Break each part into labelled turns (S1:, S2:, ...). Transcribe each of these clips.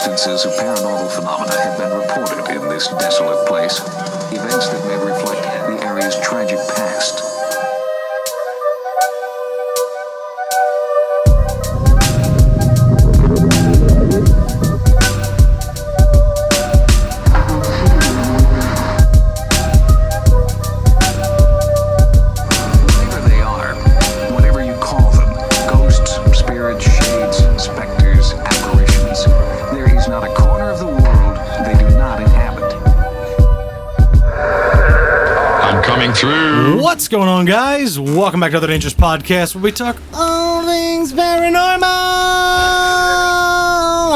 S1: instances of paranormal phenomena have been reported in this desolate place. Events that may reflect the area's tragic past.
S2: What's going on, guys? Welcome back to Other Dangerous Podcast, where we talk all things paranormal.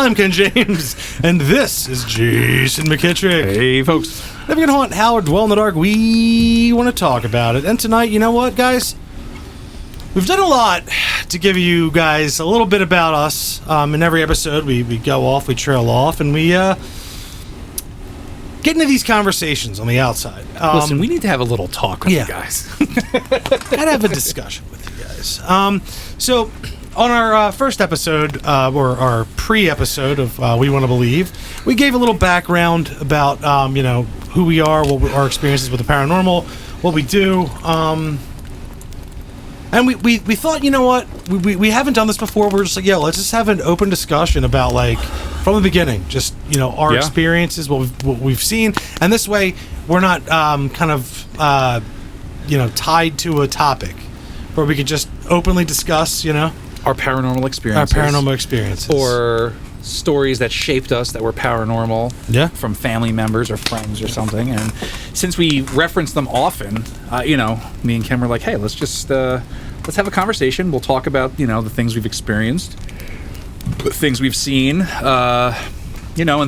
S2: I'm Ken James, and this is Jason McKittrick.
S3: Hey, folks.
S2: If you're going to haunt Howard, dwell in the dark, we want to talk about it. And tonight, you know what, guys? We've done a lot to give you guys a little bit about us. In every episode, we go off, we trail off, and we get into these conversations on the outside.
S3: Listen, we need to have a little talk with you guys.
S2: Gotta have a discussion with you guys. So, on our first episode, or our pre-episode of We Want to Believe, we gave a little background about, who we are, our experiences with the paranormal, what we do. And we thought, you know what, we haven't done this before. We're just like, let's just have an open discussion about, like, from the beginning, just, our experiences, what we've seen. And this way, we're not tied to a topic, where we could just openly discuss,
S3: our paranormal experiences. Or stories that shaped us that were paranormal from family members or friends or something. And since we reference them often, me and Ken were like, hey, let's just let's have a conversation. We'll talk about, the things we've experienced, things we've seen, and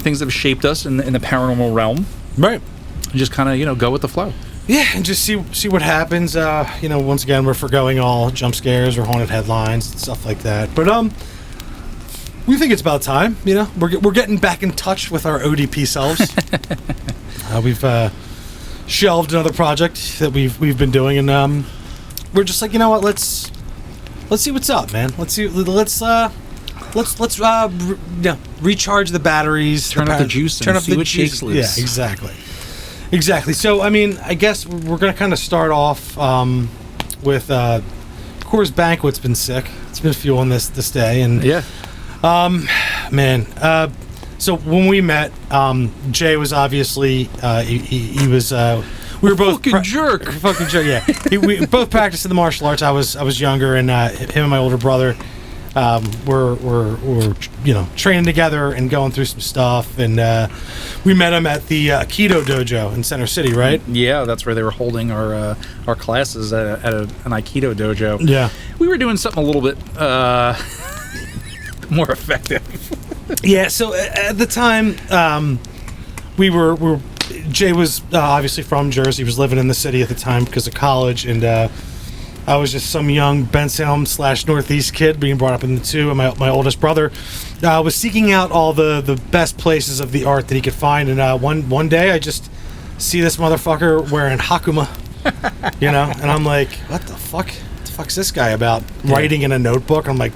S3: things that have shaped us in the paranormal realm.
S2: Right.
S3: And just kind of, go with the flow.
S2: Yeah, and just see what happens. Once again, we're forgoing all jump scares or haunted headlines and stuff like that. But we think it's about time. We're getting back in touch with our ODP selves. We've shelved another project that we've been doing, and we're just like, you know what? Let's see what's up, man. Let's recharge the batteries,
S3: turn up the juice, and see what shakes loose.
S2: Yeah, exactly. So, I mean, I guess we're gonna kind of start off with Coors Banquet's been sick. It's been fueling this day, and so when we met, Jay was obviously he was. We were both
S3: fucking jerk.
S2: Yeah, we both practiced in the martial arts. I was younger, and him and my older brother were training together and going through some stuff. And we met him at the Aikido dojo in Center City, right?
S3: Yeah, that's where they were holding our classes at an Aikido dojo.
S2: Yeah,
S3: we were doing something a little bit more effective.
S2: Yeah. So at the time, we were. Jay was obviously from Jersey. He was living in the city at the time because of college, and I was just some young Bensalem / Northeast kid being brought up in the two. And my oldest brother was seeking out all the best places of the art that he could find. And one day I just see this motherfucker wearing Hakuma, and I'm like, what the fuck? What the fuck's this guy about? Writing in a notebook. I'm like,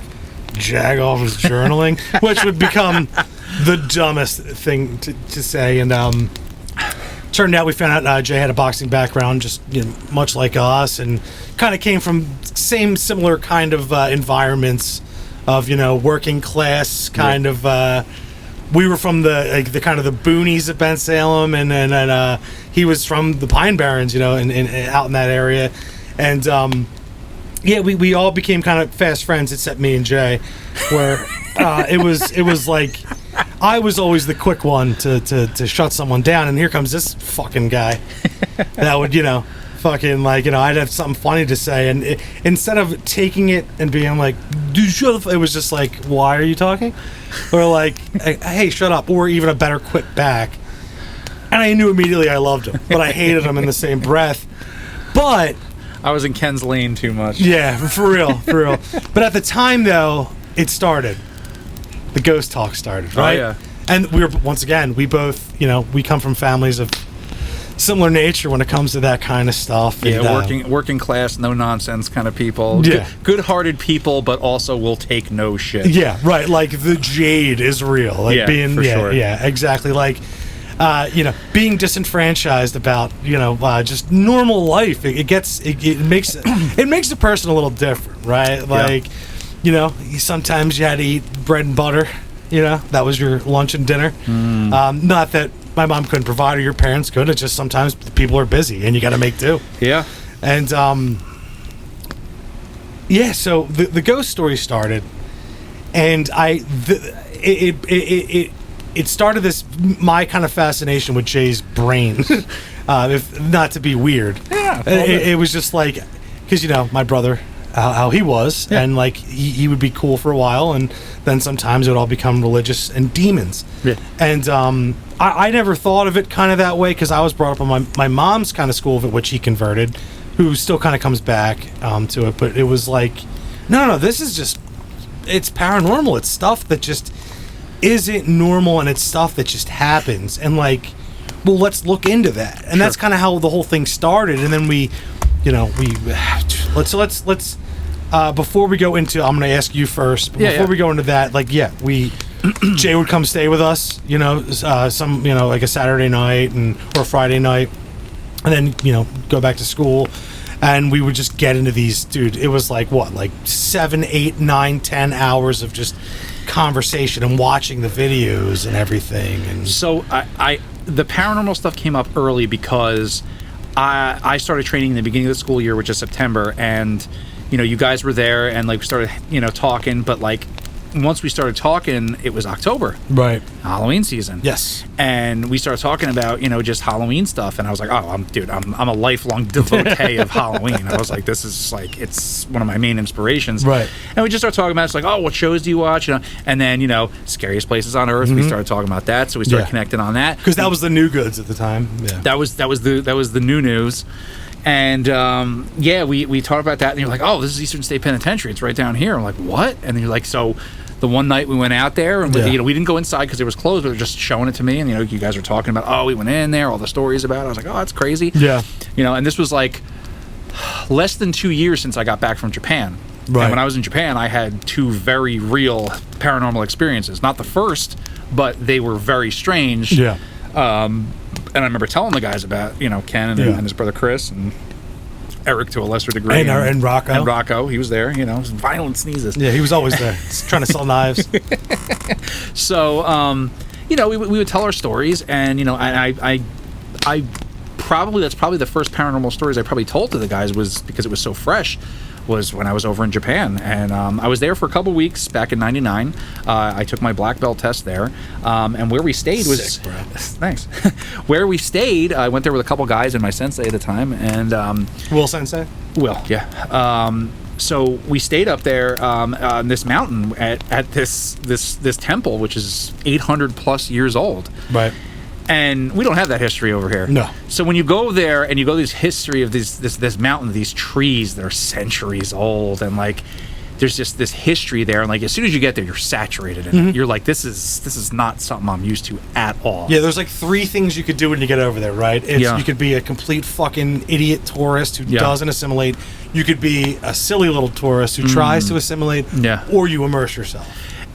S2: jag off his journaling, which would become the dumbest thing to say. And turned out we found out Jay had a boxing background, just much like us, and kind of came from similar kind of environments of working class kind of. We were from the kind of the boonies of Bensalem, and he was from the Pine Barrens, and out in that area, and we all became kind of fast friends except me and Jay, where it was like. I was always the quick one to shut someone down, and here comes this fucking guy that would, fucking I'd have something funny to say, and instead of taking it and being like, dude, shut up, it was just like, why are you talking? Or like, hey, shut up, or even a better quit back. And I knew immediately I loved him, but I hated him in the same breath. But
S3: I was in Ken's lane too much.
S2: Yeah, for real. But at the time, though, it started. The ghost talk started, right?
S3: Oh, yeah.
S2: And we both, we come from families of similar nature when it comes to that kind of stuff.
S3: Yeah, working class, no nonsense kind of people.
S2: Yeah,
S3: good-hearted people, but also will take no shit.
S2: Yeah, right. Like the jade is real. Like
S3: sure.
S2: Yeah, exactly. Like being disenfranchised about just normal life. It makes a person a little different, right? Like sometimes you had to eat bread and butter. That was your lunch and dinner. Not that my mom couldn't provide or your parents could. It's just sometimes people are busy and you got to make do.
S3: Yeah.
S2: And so the ghost story started, and it started my kind of fascination with Jay's brain, if not to be weird.
S3: Yeah.
S2: It was just like, because my brother, how he was, and like he would be cool for a while, and then sometimes it would all become religious and demons.
S3: Yeah.
S2: And I never thought of it kind of that way, because I was brought up on my mom's kind of school of it, which he converted, who still kind of comes back to it. But it was like, no, this is just, it's paranormal. It's stuff that just isn't normal, and it's stuff that just happens. And like, well, let's look into that. And that's kind of how the whole thing started. And then let's before we go into, I'm going to ask you first. But before we go into that, Jay would come stay with us, like a Saturday night or a Friday night, and then go back to school, and we would just get into these. Dude, it was like 7, 8, 9, 10 hours of just conversation and watching the videos and everything. And
S3: so the paranormal stuff came up early because I started training in the beginning of the school year, which is September, and you guys were there, and like we started talking, but like once we started talking, it was October,
S2: right?
S3: Halloween season.
S2: Yes.
S3: And we started talking about just Halloween stuff, and I was like, I'm a lifelong devotee of Halloween. I was like, this is like, it's one of my main inspirations,
S2: right?
S3: And we just started talking about it. It's like, oh, what shows do you watch? And then Scariest Places on Earth. We started talking about that, so we started connecting on that,
S2: because that was the new goods at the time. Yeah,
S3: that was the new news. And we talked about that, and you're like, oh, this is Eastern State Penitentiary, it's right down here. I'm like, what? And then you're like, so the one night we went out there, and we didn't go inside because it was closed, but they were just showing it to me, and you guys were talking about, oh, we went in there, all the stories about it. I was like, oh, that's crazy.
S2: Yeah.
S3: And this was like less than 2 years since I got back from Japan.
S2: Right.
S3: And when I was in Japan, I had 2 very real paranormal experiences. Not the first, but they were very strange.
S2: Yeah.
S3: And I remember telling the guys about, Ken and his brother Chris, and Eric to a lesser degree.
S2: And Rocco.
S3: And Rocco, he was there, violent sneezes.
S2: Yeah, he was always there. Trying to sell knives.
S3: So, we would tell our stories, and, I probably, that's probably the first paranormal stories I probably told to the guys, was because it was so fresh, was when I was over in Japan. And I was there for a couple weeks back in 99. I took my black belt test there. And where we stayed was...
S2: Sick, bro.
S3: Thanks. Where we stayed, I went there with a couple guys and my sensei at the time. And
S2: Will Sensei?
S3: Will, yeah. So we stayed up there on this mountain at this temple, which is 800 plus years old.
S2: Right.
S3: And we don't have that history over here.
S2: No.
S3: So when you go there and you go this history of this mountain, these trees that are centuries old, and like there's just this history there, and like as soon as you get there, you're saturated in it. You're like, this is not something I'm used to at all.
S2: Yeah, there's like 3 things you could do when you get over there, right? You could be a complete fucking idiot tourist who doesn't assimilate. You could be a silly little tourist who tries to assimilate.
S3: Yeah.
S2: Or you immerse yourself.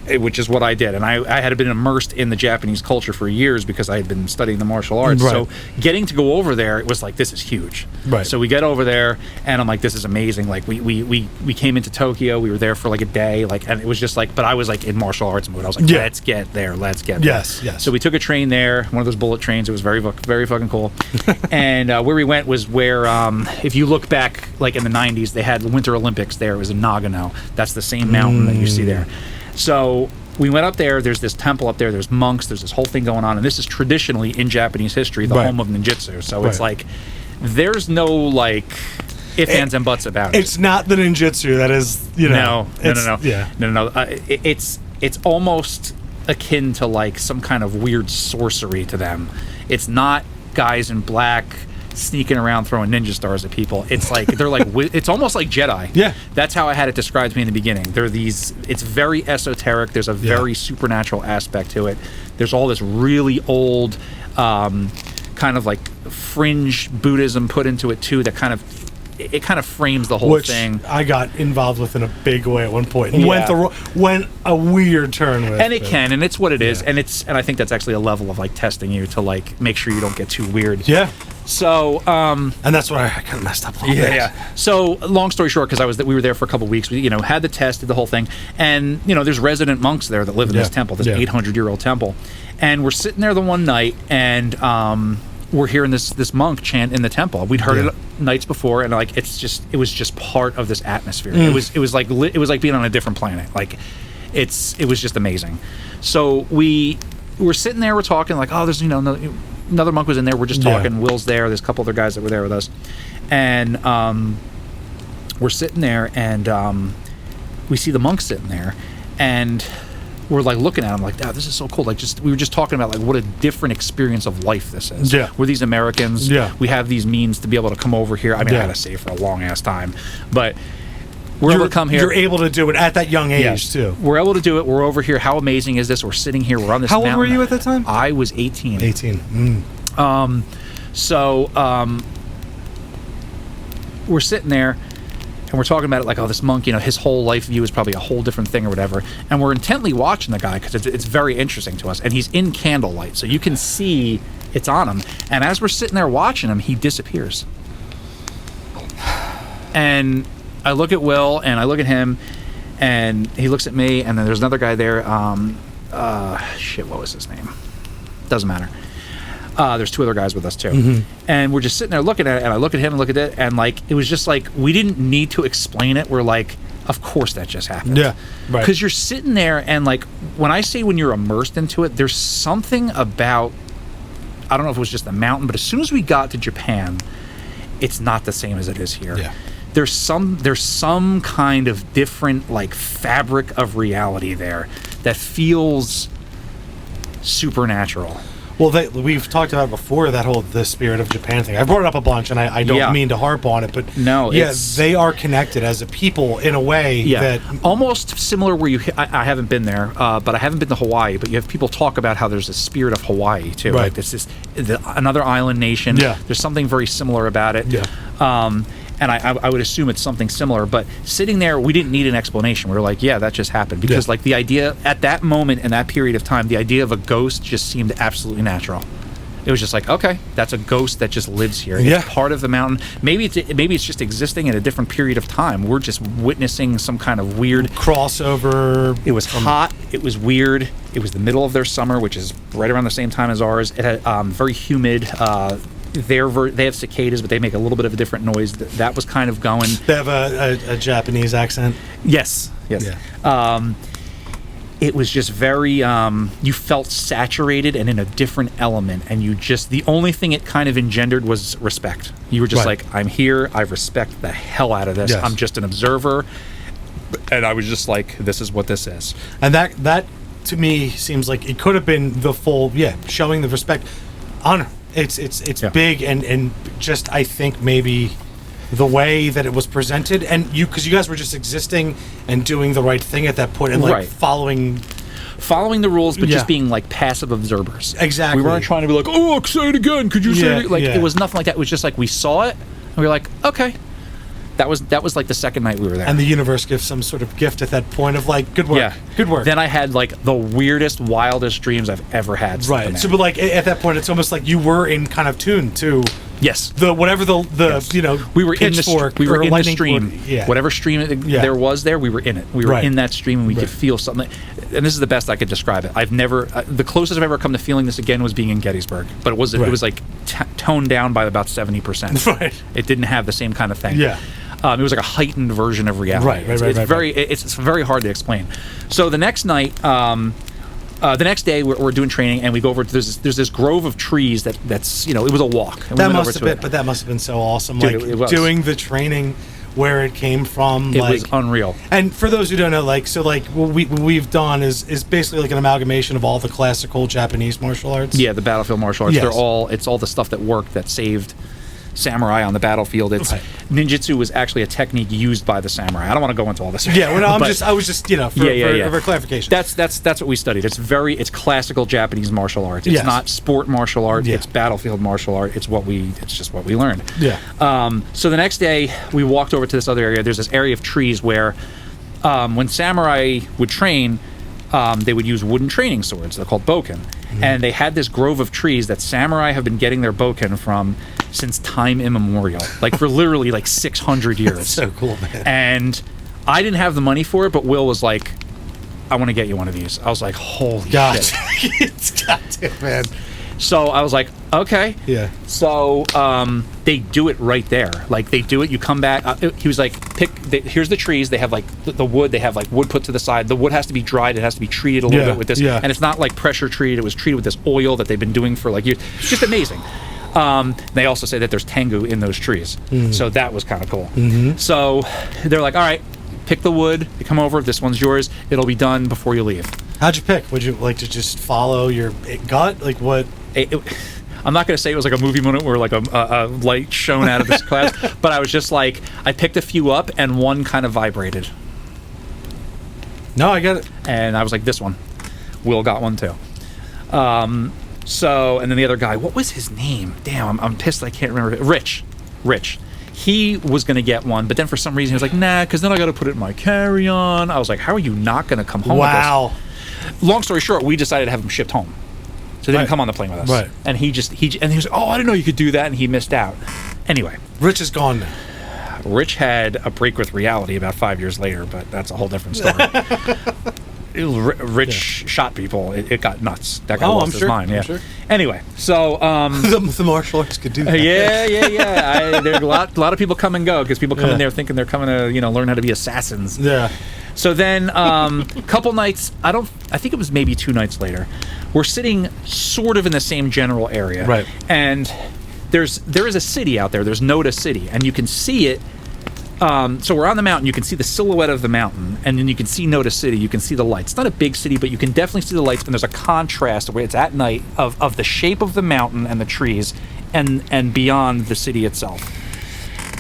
S3: Which is what I did, and I had been immersed in the Japanese culture for years because I had been studying the martial arts.
S2: Right.
S3: So getting to go over there, it was like, this is huge.
S2: Right.
S3: So we get over there, and I'm like, this is amazing. Like we came into Tokyo, we were there for like a day, like, and it was just like, but I was like in martial arts mode. I was like, let's get there.
S2: Yes.
S3: So we took a train there, one of those bullet trains. It was very fucking cool. And where we went was where, if you look back, like in the 90s, they had the Winter Olympics there. It was in Nagano. That's the same mountain that you see there. So we went up there, there's this temple up there, there's monks, there's this whole thing going on, and this is traditionally in Japanese history the home of ninjutsu. So it's like, there's no like ifs, ands, and buts about it.
S2: It's not the ninjutsu that is,
S3: No.
S2: Yeah.
S3: No. It's almost akin to like some kind of weird sorcery to them. It's not guys in black sneaking around throwing ninja stars at people. It's like they're like it's almost like Jedi.
S2: Yeah,
S3: that's how I had it described to me in the beginning. They're these. It's very esoteric. There's a very supernatural aspect to it. There's all this really old, kind of like fringe Buddhism put into it too that kind of frames the whole thing.
S2: I got involved with in a big way at one point. And went a weird turn with.
S3: And it can, and it's what it is, and I think that's actually a level of like testing you to like make sure you don't get too weird.
S2: Yeah.
S3: So,
S2: and that's what I kind of messed up a little bit.
S3: Yeah. So, long story short, because we were there for a couple of weeks, we had the test, did the whole thing, and there's resident monks there that live in this temple, this 800-year-old temple, and we're sitting there the one night, and we're hearing this monk chant in the temple. We'd heard it nights before, and like it was just part of this atmosphere. It was like being on a different planet. Like it was just amazing. So we were sitting there, we're talking like, oh, there's another monk was in there. We're just talking. Will's there. There's a couple other guys that were there with us, and we're sitting there, and we see the monk sitting there, and we're like looking at him like, oh, this is so cool. Like we were just talking about like what a different experience of life this is.
S2: Yeah.
S3: We're these Americans. Yeah. We have these means to be able to come over here. I mean, I had to stay for a long ass time, but we're able to come here.
S2: You're able to do it at that young age too.
S3: We're able to do it. We're over here. How amazing is this? We're sitting here. We're on this mountain.
S2: How old were you at that time?
S3: I was 18.
S2: 18.
S3: We're sitting there, and we're talking about it like, oh, this monk, his whole life view is probably a whole different thing or whatever. And we're intently watching the guy because it's very interesting to us. And he's in candlelight, so you can see it's on him. And as we're sitting there watching him, he disappears. And I look at Will, and I look at him, and he looks at me, and then there's another guy there. What was his name? Doesn't matter. There's two other guys with us too, and we're just sitting there looking at it, and I look at him and look at it, and like it was just like we didn't need to explain it. We're like, of course that just happened.
S2: Yeah, right.
S3: Because you're sitting there, and like when you're immersed into it, there's something about, I don't know if it was just the mountain, but as soon as we got to Japan, it's not the same as it is here.
S2: Yeah.
S3: There's some kind of different like fabric of reality there that feels supernatural.
S2: Well, we've talked about before the spirit of Japan thing. I brought it up a bunch, and I don't mean to harp on it, but they are connected as a people in a way that
S3: almost similar. Where I haven't been there, but I haven't been to Hawaii. But you have people talk about how there's a spirit of Hawaii too.
S2: Right.
S3: Like this is another island nation.
S2: Yeah.
S3: There's something very similar about it.
S2: Yeah.
S3: And I would assume it's something similar, but sitting there, we didn't need an explanation. We were like, yeah, that just happened. Because like the idea, at that moment in that period of time, the idea of a ghost just seemed absolutely natural. It was just like, okay, that's a ghost that just lives here. It's part of the mountain. Maybe it's just existing in a different period of time. We're just witnessing some kind of weird
S2: crossover.
S3: It was hot. It was weird. It was the middle of their summer, which is right around the same time as ours. It had very humid. They have cicadas, but they make a little bit of a different noise. That was kind of going.
S2: They have a Japanese accent.
S3: Yes.
S2: Yeah.
S3: It was just very. You felt saturated and in a different element, and the only thing it kind of engendered was respect. You were just like, I'm here. I respect the hell out of this.
S2: Yes.
S3: I'm just an observer, and I was just like, this is what this is.
S2: And that to me seems like it could have been the full showing the respect, honor. It's big and just I think maybe the way that it was presented and because you guys were just existing and doing the right thing at that point and like following
S3: the rules, but just being like passive observers.
S2: Exactly.
S3: We weren't trying to be like, oh, say it again. Could you say it? Like it was nothing like that. It was just like we saw it and we were like, okay. That was like the second night we were there.
S2: And the universe gives some sort of gift at that point of like, good work. Yeah. Good work.
S3: Then I had like the weirdest, wildest dreams I've ever had.
S2: Right. So but like at that point it's almost like you were in kind of tune to whatever the
S3: we were in the stream.
S2: Yeah.
S3: Whatever stream there was there, we were in it. We were in that stream and we could feel something. And this is the best I could describe it. I've never the closest I've ever come to feeling this again was being in Gettysburg, but it was like toned down by about 70%.
S2: Right.
S3: It didn't have the same kind of thing.
S2: Yeah.
S3: It was like a heightened version of reality. It's very hard to explain. So the next night, the next day we're doing training and we go over to there's this grove of trees that's it was a walk.
S2: And that must have been so awesome.
S3: Dude,
S2: like
S3: it was.
S2: Doing the training where it came from.
S3: It was unreal.
S2: And for those who don't know, what we've done is basically like an amalgamation of all the classical Japanese martial arts.
S3: Yeah, the battlefield martial arts. Yes. It's all the stuff that worked that saved samurai on the battlefield. It's ninjutsu was actually a technique used by the samurai. I don't want to go into all this.
S2: Yeah, well, no, I was just for clarification.
S3: That's what we studied. It's classical Japanese martial arts. It's not sport martial art. It's battlefield martial art. It's just what we learned.
S2: Yeah.
S3: So the next day we walked over to this other area. There's this area of trees where when samurai would train, they would use wooden training swords. They're called bokken. And they had this grove of trees that samurai have been getting their bokken from since time immemorial, like for literally like 600 years.
S2: That's so cool, man.
S3: And I didn't have the money for it, but Will was like, I want to get you one of these. I was like, holy shit.
S2: It's goddamn, man.
S3: So I was like, okay.
S2: Yeah.
S3: So they do it right there. Like they do it. You come back. He was like, here's the trees. They have like the wood. They have like wood put to the side. The wood has to be dried. It has to be treated a little bit with this.
S2: Yeah.
S3: And it's not like pressure treated. It was treated with this oil that they've been doing for like years. It's just amazing. They also say that there's tengu in those trees. So that was kind of cool. So they're like, all right, pick the wood. You come over. This one's yours. It'll be done before you leave.
S2: How'd you pick? Would you like to just follow your gut? Like what?
S3: I'm not going to say it was like a movie moment where like a light shone out of this class, but I was just like, I picked a few up and one kind of vibrated.
S2: No, I get it.
S3: And I was like, this one. Will got one too. So, and then the other guy, what was his name? Damn, I'm pissed I can't remember. Rich. He was going to get one, but then for some reason he was like, nah, because then I got to put it in my carry-on. I was like, how are you not going to come home with this? Long story short, we decided to have him shipped home. So they didn't come on the plane with us.
S2: Right.
S3: And he was like, oh, I didn't know you could do that, and he missed out. Anyway.
S2: Rich is gone now.
S3: Rich had a break with reality about 5 years later, but that's a whole different story. Rich shot people. It got nuts. That guy lost his mind. Yeah.
S2: Sure.
S3: Anyway, so
S2: the martial arts could do that.
S3: Yeah. There's a lot of people come and go because people come in there thinking they're coming to learn how to be assassins.
S2: Yeah.
S3: So then, couple nights. I think it was maybe 2 nights later. We're sitting sort of in the same general area,
S2: right?
S3: And there is a city out there. There's Noda City, and you can see it. So we're on the mountain. You can see the silhouette of the mountain, and then you can see Noda City. You can see the lights. It's not a big city, but you can definitely see the lights. And there's a contrast where it's at night of the shape of the mountain and the trees, and beyond the city itself.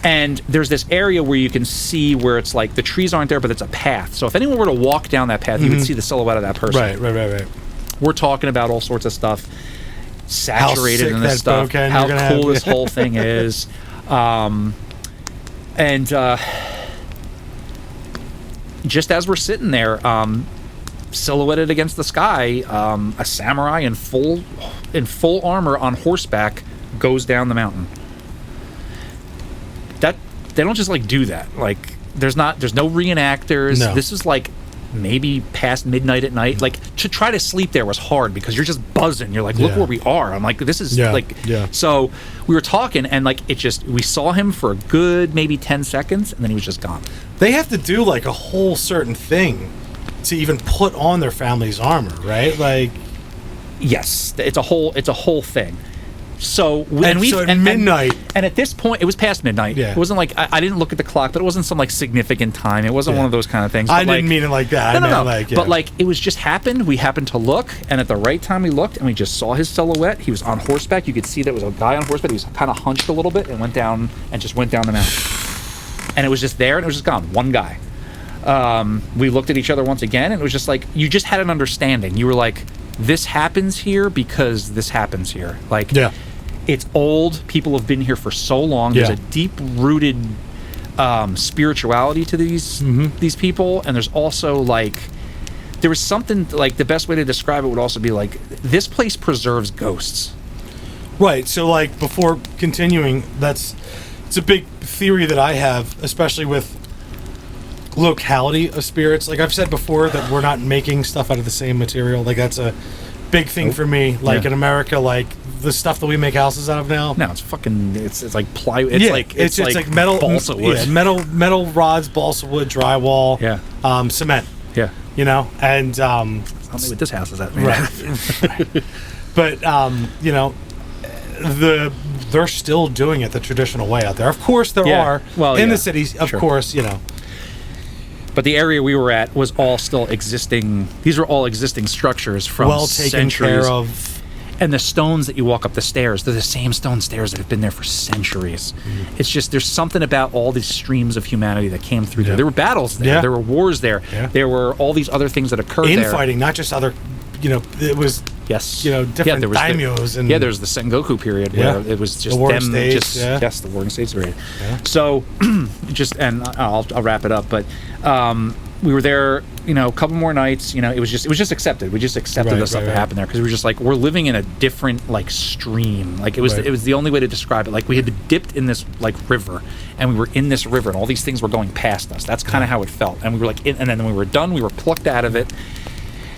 S3: And there's this area where you can see where it's like the trees aren't there, but it's a path. So if anyone were to walk down that path, you would see the silhouette of that person.
S2: Right.
S3: We're talking about all sorts of stuff, saturated in this stuff, how cool this whole thing is. And just as we're sitting there, silhouetted against the sky, a samurai in full armor on horseback goes down the mountain. That they don't just like do that. Like there's no reenactors. No. This is like maybe past midnight at night. Like to try to sleep there was hard because you're just buzzing. You're like, look where we are. I'm like, this is So we were talking and like we saw him for a good maybe 10 seconds and then he was just gone.
S2: They have to do like a whole certain thing to even put on their family's armor, right? Like,
S3: yes, it's a whole thing. So
S2: at midnight,
S3: and at this point, it was past midnight. Yeah. It wasn't like I didn't look at the clock, but it wasn't some like significant time. It wasn't one of those kind of things.
S2: I didn't mean it like that.
S3: No. But like it was just happened. We happened to look, and at the right time we looked, and we just saw his silhouette. He was on horseback. You could see that was a guy on horseback. He was kind of hunched a little bit and went down the mountain. And it was just there, and it was just gone. One guy. We looked at each other once again, and it was just like you just had an understanding. You were like, this happens here because this happens here. Like, it's old. People have been here for so long. There's a deep-rooted spirituality to these people, and there's also like there was something like the best way to describe it would also be like this place preserves ghosts.
S2: Right. So like before continuing, it's a big theory that I have, especially with locality of spirits. Like I've said before that we're not making stuff out of the same material. Like that's a big thing for me. Like in America, like the stuff that we make houses out of now.
S3: No, it's fucking. It's like plywood. It's like
S2: metal
S3: balsa wood.
S2: Yeah, metal rods, balsa wood, drywall.
S3: Yeah.
S2: Cement.
S3: Yeah.
S2: You know, and
S3: I don't know what this house is at.
S2: Right. But they're still doing it the traditional way out there. Of course, there are in the cities. Of course,
S3: But the area we were at was all still existing. These were all existing structures from
S2: well taken
S3: centuries.
S2: care of.
S3: And the stones that you walk up the stairs, they're the same stone stairs that have been there for centuries. Mm-hmm. It's just, there's something about all these streams of humanity that came through there. There were battles there. There were wars there. There were all these other things that occurred there.
S2: Infighting, not just other, it was, different daimyos. And
S3: there's the Sengoku period where it was just
S2: the
S3: them.
S2: States,
S3: Yes, the Warring States period. Yeah. So, and I'll wrap it up, but we were there, a couple more nights. It was just accepted. We just accepted the stuff that happened there because we were just like, we're living in a different stream. Like it was the only way to describe it. Like we had been dipped in this river, and we were in this river, and all these things were going past us. That's kind of how it felt. And we were like, and then when we were done, we were plucked out of it.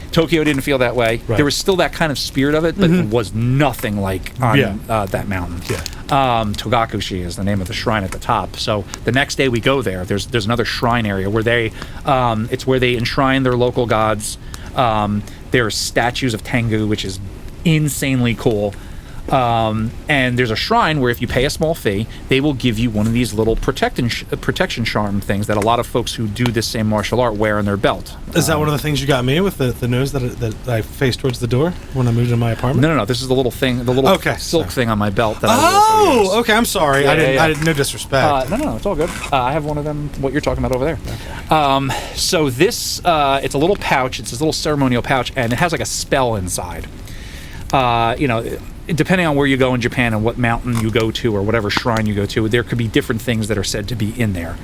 S3: Tokyo didn't feel that way. There was still that kind of spirit of it, but it was nothing like on that mountain. Togakushi is the name of the shrine at the top. So the next day we go there. There's another shrine area where it's where they enshrine their local gods. There's statues of Tengu, which is insanely cool. And there's a shrine where if you pay a small fee, they will give you one of these little protection charm things that a lot of folks who do this same martial art wear on their belt.
S2: Is that one of the things you got me with the nose that I faced towards the door when I moved into my apartment?
S3: No. This is the little thing, the little silk thing on my belt. That
S2: okay. I'm sorry. I didn't. No disrespect.
S3: No. It's all good. I have one of them. What you're talking about over there. Okay. So this, it's a little pouch. It's this little ceremonial pouch, and it has like a spell inside. Depending on where you go in Japan and what mountain you go to or whatever shrine you go to, there could be different things that are said to be in there.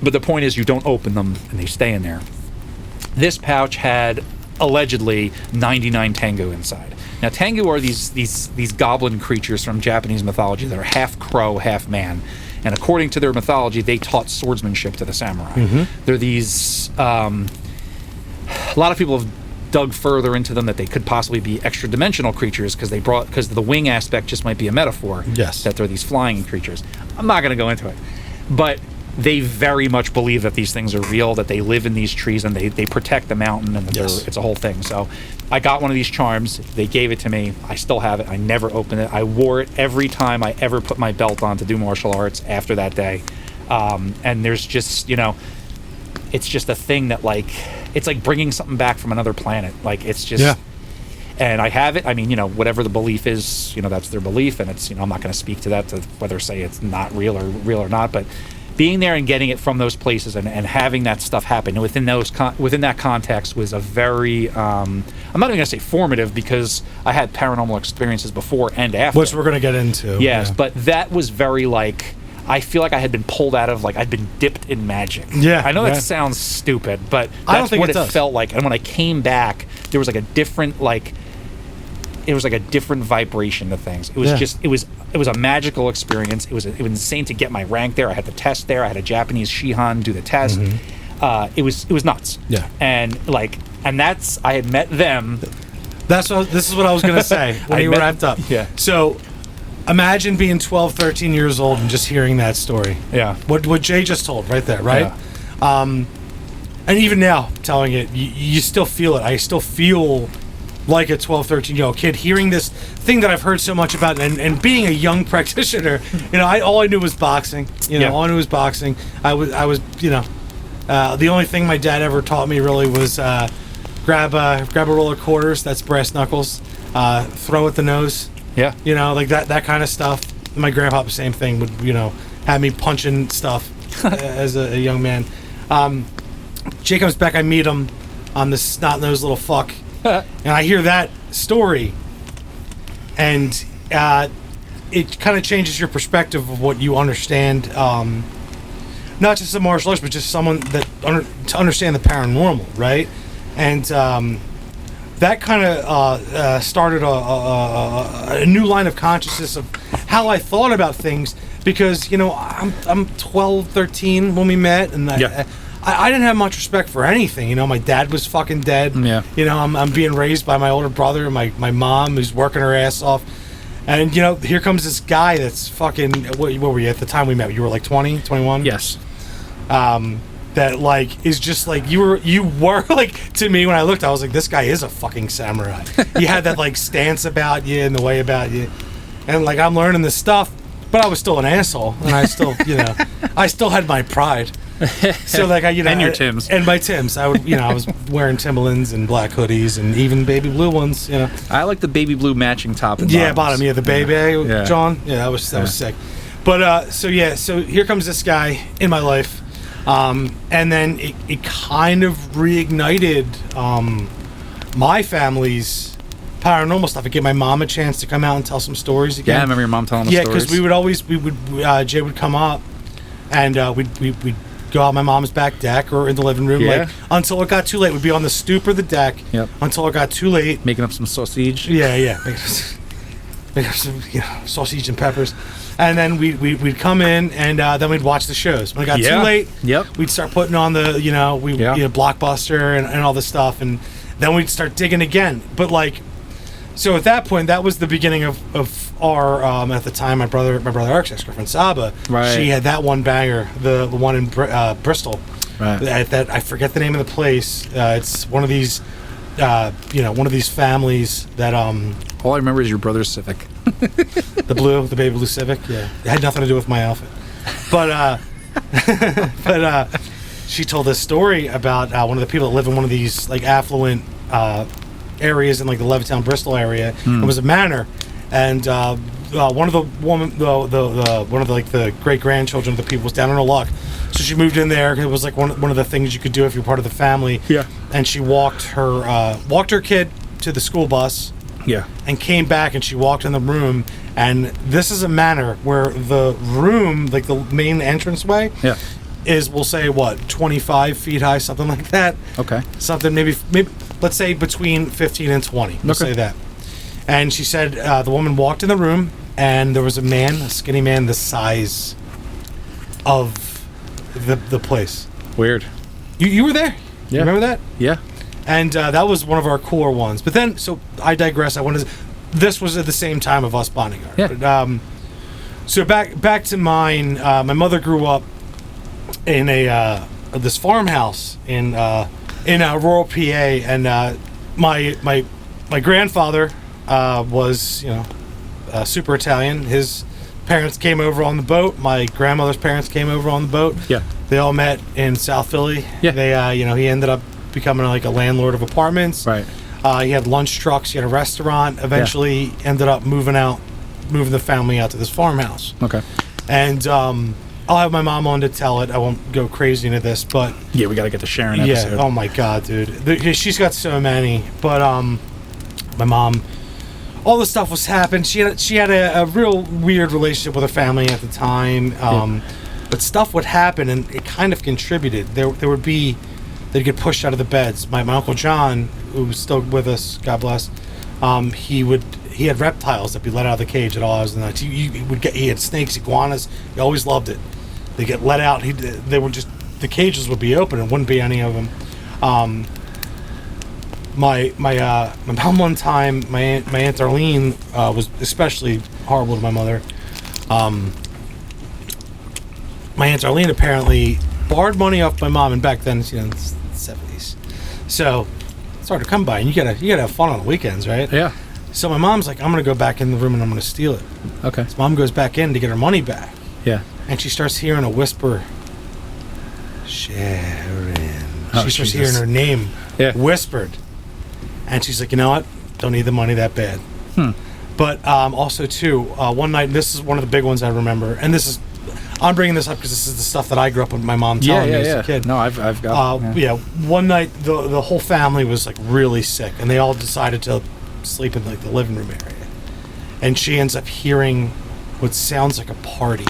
S3: But the point is you don't open them and they stay in there. This pouch had allegedly 99 Tengu inside. Now Tengu are these goblin creatures from Japanese mythology that are half crow, half man. And according to their mythology, they taught swordsmanship to the samurai. Mm-hmm. They're these... a lot of people have dug further into them that they could possibly be extra dimensional creatures because the wing aspect just might be a metaphor.
S2: Yes.
S3: That they're these flying creatures. I'm not going to go into it, but they very much believe that these things are real, that they live in these trees and they protect the mountain, and it's a whole thing. So I got one of these charms. They gave it to me. I still have it. I never opened it. I wore it every time I ever put my belt on to do martial arts after that day. And there's just, it's just a thing that it's like bringing something back from another planet. Like it's just, and I have it. I mean, whatever the belief is, that's their belief, and it's, I'm not going to speak to that to whether say it's not real or not. But being there and getting it from those places and having that stuff happen within that context was a very, I'm not even going to say formative because I had paranormal experiences before and after,
S2: which we're going to get into.
S3: Yes, but that was very I feel like I had been pulled out of, I'd been dipped in magic.
S2: Yeah.
S3: I know that sounds stupid, but that's what it felt like. And when I came back, there was a different, it was a different vibration to things. It was just, it was a magical experience. It was insane to get my rank there. I had the test there. I had a Japanese Shihan do the test. Mm-hmm. It was nuts.
S2: Yeah.
S3: And that's, I had met them.
S2: This is what I was going to say when you wrapped up.
S3: Yeah.
S2: So, imagine being 12, 13 years old and just hearing that story.
S3: Yeah.
S2: What Jay just told right there, right? Yeah. And even now, telling it, you still feel it. I still feel like a 12, 13-year-old kid hearing this thing that I've heard so much about, and being a young practitioner, all I knew was boxing. All I knew was boxing. I was the only thing my dad ever taught me really was grab a roll of quarters, that's brass knuckles, throw at the nose.
S3: Yeah.
S2: That kind of stuff. My grandpa, the same thing, would, have me punching stuff as a young man. Jay comes back, I meet him on this snot-nosed little fuck, and I hear that story, and it kind of changes your perspective of what you understand, not just the martial arts, but just someone that to understand the paranormal, right? And that kind of started a new line of consciousness of how I thought about things, because I'm 12, 13 when we met, and I didn't have much respect for anything. My dad was fucking dead.
S3: Yeah.
S2: I'm being raised by my older brother and my mom, who's working her ass off. And here comes this guy that's fucking, what were you at the time we met? You were 20, 21?
S3: Yes.
S2: That is just you were to me when I looked, I was like, this guy is a fucking samurai. He had that stance about you and the way about you, and I'm learning this stuff, but I was still an asshole, and I still I still had my pride. So like
S3: and your Timbs.
S2: And my Timbs. I would, I was wearing Timberlands and black hoodies and even baby blue ones,
S3: I like the baby blue matching top and
S2: bottom. Yeah, the baby, John. Yeah, that was sick. But so here comes this guy in my life. And then it kind of reignited my family's paranormal stuff. It gave my mom a chance to come out and tell some stories again.
S3: Yeah, I remember your mom telling the stories.
S2: Yeah, because Jay would come up, and we'd go out my mom's back deck or in the living room, like until it got too late. We'd be on the stoop or the deck until it got too late,
S3: making up some sausage.
S2: Yeah, make up some sausage and peppers. And then we'd come in, and then we'd watch the shows. When it got too late, we'd start putting on the Blockbuster and all this stuff, and then we'd start digging again. But so at that point, that was the beginning of our at the time my brother Eric's ex-girlfriend Saba.
S3: Right.
S2: She had that one banger, the one in Bristol.
S3: Right.
S2: That I forget the name of the place. It's one of these one of these families that
S3: all I remember is your brother's Civic.
S2: the baby blue Civic. Yeah, it had nothing to do with my outfit, but she told this story about one of the people that live in one of these affluent areas in the Levittown, Bristol area. It was a manor, and one of the the great grandchildren of the people was down on her luck, so she moved in there. It was one of the things you could do if you're part of the family.
S3: Yeah,
S2: and she walked her kid to the school bus.
S3: Yeah.
S2: And came back, and she walked in the room, and this is a manor where the room, the main entranceway, is, we'll say, 25 feet high, something like that.
S3: Okay.
S2: Something maybe let's say between 15 and 20. We'll say that. And she said the woman walked in the room, and there was a skinny man, the size of the place.
S3: Weird.
S2: You were there?
S3: Yeah.
S2: You remember that?
S3: Yeah.
S2: And that was one of our cooler ones. But then, so I digress. This was at the same time of us bonding.
S3: Yeah.
S2: But, so back to mine. My mother grew up in this farmhouse in rural PA, and my grandfather was super Italian. His parents came over on the boat. My grandmother's parents came over on the boat.
S3: Yeah.
S2: They all met in South Philly.
S3: Yeah.
S2: They he ended up becoming a landlord of apartments.
S3: Right.
S2: He had lunch trucks. He had a restaurant. Eventually, ended up moving the family out to this farmhouse.
S3: Okay.
S2: And I'll have my mom on to tell it. I won't go crazy into this, but
S3: yeah, we got to get to Sharon episode.
S2: Yeah. Oh my God, dude. She's got so many. But my mom, all this stuff was happening. She had a real weird relationship with her family at the time. But stuff would happen, and it kind of contributed. There would be. They'd get pushed out of the beds. My Uncle John, who's still with us, God bless, he had reptiles that'd be let out of the cage at all hours of the night. He had snakes, iguanas. He always loved it. They get let out. The cages would be open and wouldn't be any of them. My mom one time, my aunt Arlene was especially horrible to my mother. My aunt Arlene apparently borrowed money off my mom, and back then, in the 70s, so it's hard to come by, and you gotta have fun on the weekends, right?
S3: Yeah.
S2: So my mom's like, I'm gonna go back in the room and I'm gonna steal it.
S3: Okay.
S2: So mom goes back in to get her money back.
S3: Yeah.
S2: And she starts hearing a whisper, Sharon. She starts hearing her name whispered, and she's like, you know what? Don't need the money that bad. But also too, one night, and this is one of the big ones I remember, and I'm bringing this up because this is the stuff that I grew up with my mom telling me as a kid.
S3: No, I've got.
S2: One night the whole family was really sick, and they all decided to sleep in the living room area, and she ends up hearing what sounds like a party,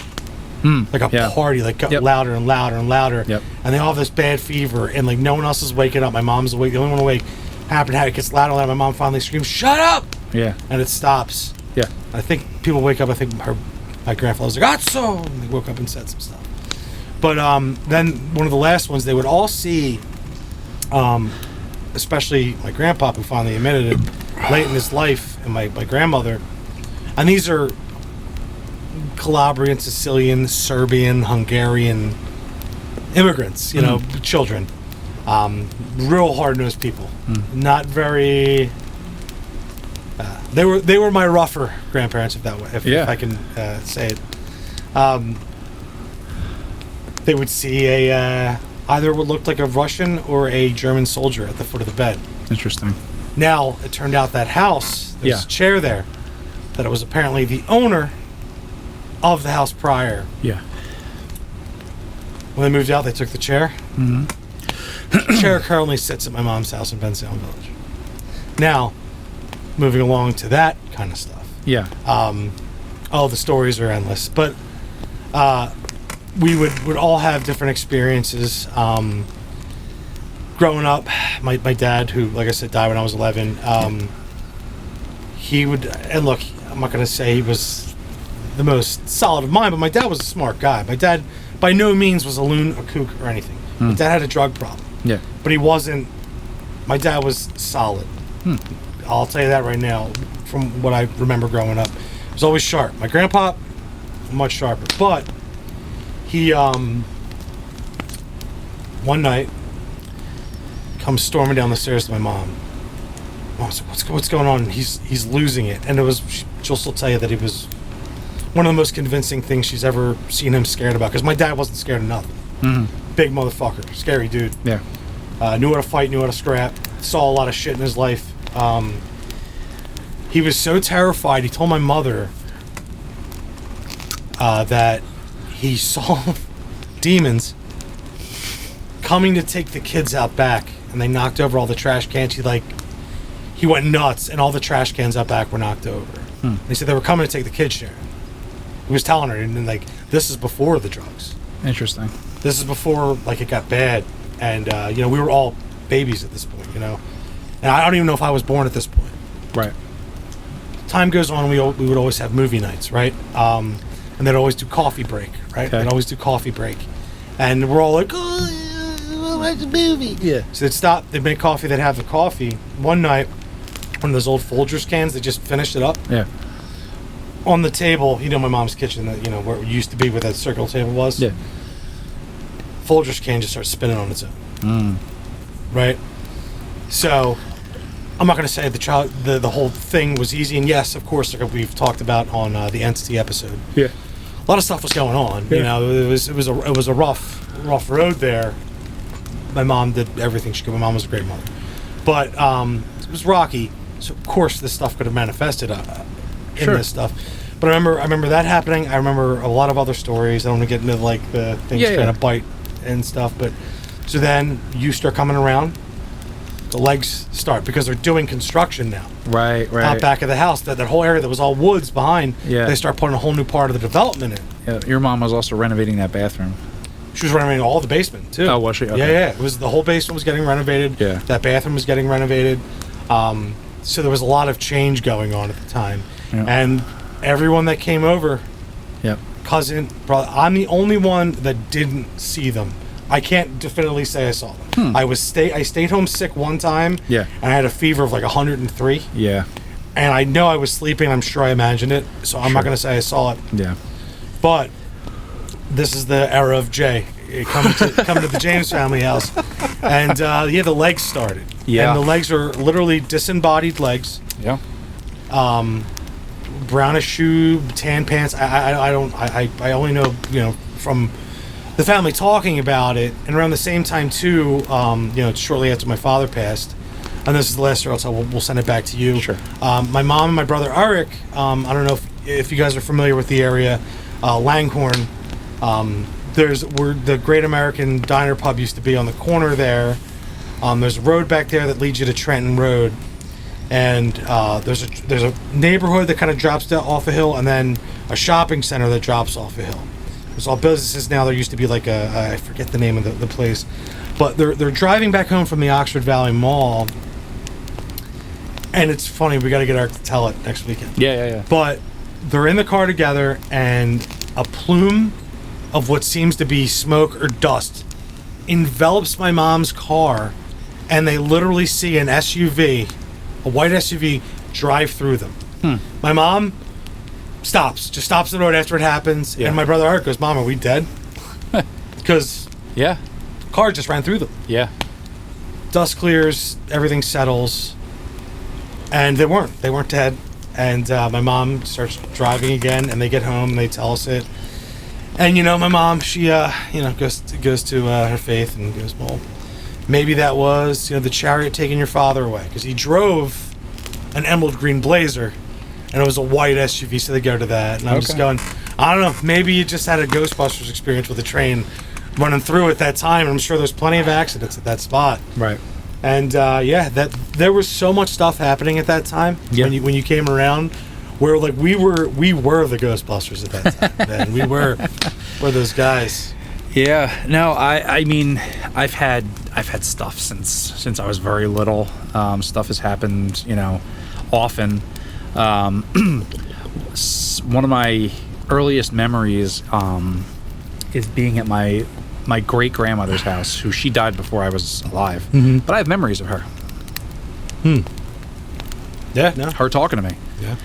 S2: party, louder and louder and louder.
S3: Yep.
S2: And they all have this bad fever, and no one else is waking up. My mom's awake. The only one awake. It gets louder and louder. My mom finally screams, "Shut up!"
S3: Yeah.
S2: And it stops.
S3: Yeah.
S2: I think people wake up. I think my grandfather was like, "Azzo!" And they woke up and said some stuff. But then one of the last ones, they would all see, especially my grandpa, who finally admitted it late in his life, and my grandmother. And these are Calabrian, Sicilian, Serbian, Hungarian immigrants, children. Real hard-nosed people. Not very... They were my rougher grandparents, if I can say it. they would see either what looked like a Russian or a German soldier at the foot of the bed.
S3: Interesting.
S2: Now, it turned out that house, there's a chair there, that it was apparently the owner of the house prior.
S3: Yeah.
S2: When they moved out, they took the chair.
S3: Mm-hmm.
S2: The chair currently sits at my mom's house in Bensalem Village. Now, moving along to that kind of stuff.
S3: Yeah.
S2: The stories are endless, but we would all have different experiences. Growing up, my dad, who, like I said, died when I was 11, he would, and look, I'm not going to say he was the most solid of mine, but my dad was a smart guy. My dad, by no means, was a loon, a kook, or anything. My dad had a drug problem.
S3: Yeah.
S2: But he wasn't, my dad was solid. I'll tell you that right now, from what I remember growing up. He was always sharp. My grandpa, much sharper. But he, one night, comes storming down the stairs to my mom. Mom's like, what's going on? He's losing it. And she'll still tell you that he was one of the most convincing things she's ever seen him scared about. Because my dad wasn't scared of nothing. Mm-hmm. Big motherfucker. Scary dude.
S3: Yeah.
S2: Knew how to fight, knew how to scrap. Saw a lot of shit in his life. He was so terrified, he told my mother that he saw demons coming to take the kids out back, and they knocked over all the trash cans. He went nuts, and all the trash cans out back were knocked over. He said they were coming to take the kids' share. He was telling her, and this is before the drugs.
S3: Interesting.
S2: This is before it got bad, and we were all babies at this point, and I don't even know if I was born at this point.
S3: Right.
S2: Time goes on, we would always have movie nights, right? And they'd always do coffee break, right?
S3: Okay.
S2: They'd always do coffee break, and we're all like, oh, watch a movie.
S3: Yeah.
S2: So they'd stop, they'd make coffee, they'd have the coffee. One night, one of those old Folgers cans, they just finished it up.
S3: Yeah.
S2: On the table, my mom's kitchen, where it used to be where that circle table was.
S3: Yeah.
S2: Folgers can just starts spinning on its own. Right? So, I'm not going to say the whole thing was easy, and yes, of course, like we've talked about on the Entity episode.
S3: Yeah.
S2: A lot of stuff was going on.
S3: Yeah.
S2: It was a rough road there. My mom did everything she could. My mom was a great mother, but it was rocky. So of course, this stuff could have manifested in this stuff. But I remember that happening. I remember a lot of other stories. I don't want to get into the things trying to bite and stuff. But so then you start coming around. The legs start because they're doing construction now.
S3: Right.
S2: Out back of the house, that whole area that was all woods behind.
S3: Yeah.
S2: They start putting a whole new part of the development in.
S3: Yeah. Your mom was also renovating that bathroom.
S2: She was renovating all the basement too.
S3: Oh, was she? Okay.
S2: Yeah. It was the whole basement was getting renovated.
S3: Yeah.
S2: That bathroom was getting renovated. So there was a lot of change going on at the time, and everyone that came over, cousin, brother, I'm the only one that didn't see them. I can't definitively say I saw them. I stayed home sick one time.
S3: Yeah.
S2: And I had a fever of 103.
S3: Yeah.
S2: And I know I was sleeping. I'm sure I imagined it. So I'm not going to say I saw it.
S3: Yeah.
S2: But this is the era of Jay coming to the James family house, and the legs started.
S3: Yeah.
S2: And the legs are literally disembodied legs.
S3: Yeah.
S2: Brownish shoe, tan pants. I only know from the family talking about it, and around the same time too. Shortly after my father passed, and this is the last story. So we'll send it back to you.
S3: Sure.
S2: My mom and my brother Eric. I don't know if you guys are familiar with the area, Langhorne. There's where the Great American Diner Pub used to be on the corner there. There's a road back there that leads you to Trenton Road, and there's a neighborhood that kind of drops down off a hill, and then a shopping center that drops off a hill. There's all businesses now. There used to be I forget the name of the place, but they're driving back home from the Oxford Valley Mall, and it's funny. We got to get Eric to tell it next weekend.
S3: Yeah.
S2: But they're in the car together, and a plume of what seems to be smoke or dust envelops my mom's car, and they literally see an SUV, a white SUV, drive through them. My mom just stops the road after it happens, and my brother Art goes, "Mom, are we dead?" Because car just ran through them.
S3: Yeah.
S2: Dust clears, everything settles, and they weren't dead. And my mom starts driving again, and they get home and they tell us it. And my mom, she goes to her faith and goes, well, maybe that was the chariot taking your father away, because he drove an emerald green Blazer, and it was a white SUV, so they go to that. And I'm just going, I don't know, maybe you just had a Ghostbusters experience with a train running through at that time. And I'm sure there's plenty of accidents at that spot.
S3: Right.
S2: And that there was so much stuff happening at that time when you came around, where like we were the Ghostbusters at that time. Man. We were those guys.
S3: Yeah. No, I mean, I've had stuff since I was very little. Stuff has happened, often. One of my earliest memories is being at my great-grandmother's house, who she died before I was alive. Mm-hmm. But I have memories of her.
S2: Yeah, no.
S3: Her talking to me.
S2: Yeah.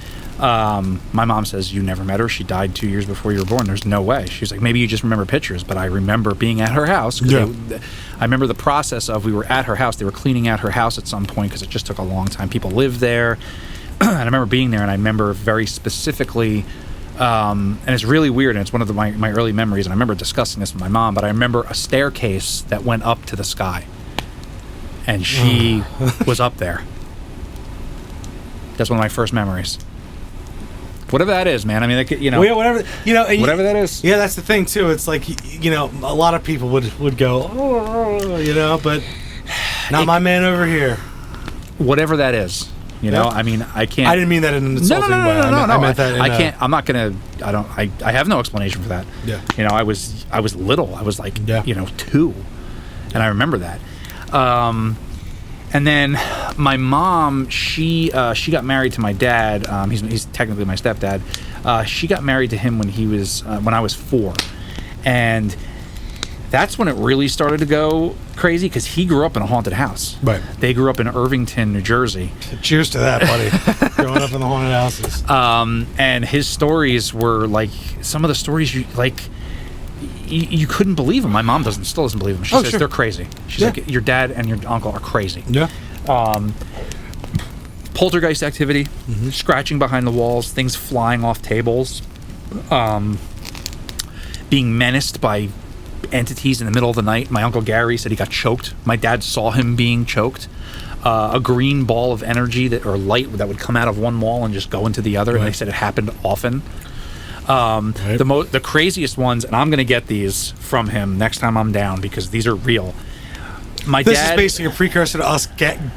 S3: My mom says, you never met her. She died 2 years before you were born. There's no way. She's like, maybe you just remember pictures, but I remember being at her house. I remember the process of, we were at her house. They were cleaning out her house at some point because it just took a long time. People lived there. And I remember being there, and I remember very specifically, and it's really weird, and it's one of my early memories, and I remember discussing this with my mom, but I remember a staircase that went up to the sky, and she was up there. That's one of my first memories. Whatever that is, man. I mean,
S2: Well, yeah, whatever.
S3: Whatever that is.
S2: Yeah, that's the thing too. It's like a lot of people would go, but not my man over here.
S3: Whatever that is. I mean, I can't.
S2: I didn't mean that in an insulting way.
S3: No.
S2: I meant that.
S3: I can't. I'm not gonna. I have no explanation for that.
S2: Yeah.
S3: I was little. I was like, 2, and I remember that. And then my mom, she got married to my dad. He's technically my stepdad. She got married to him when I was 4, and that's when it really started to go crazy, because he grew up in a haunted house.
S2: Right.
S3: They grew up in Irvington, New Jersey.
S2: Cheers to that, buddy. Growing up in the haunted houses.
S3: And his stories were like, some of the stories you couldn't believe them. My mom still doesn't believe them. She says they're crazy. She's like, your dad and your uncle are crazy.
S2: Yeah.
S3: Poltergeist activity, scratching behind the walls, things flying off tables, being menaced by entities in the middle of the night. My Uncle Gary said he got choked. My dad saw him being choked. A green ball of energy or light that would come out of one wall and just go into the other, and they said it happened often. The craziest ones, and I'm going to get these from him next time I'm down, because these are real.
S2: This is basically a precursor to us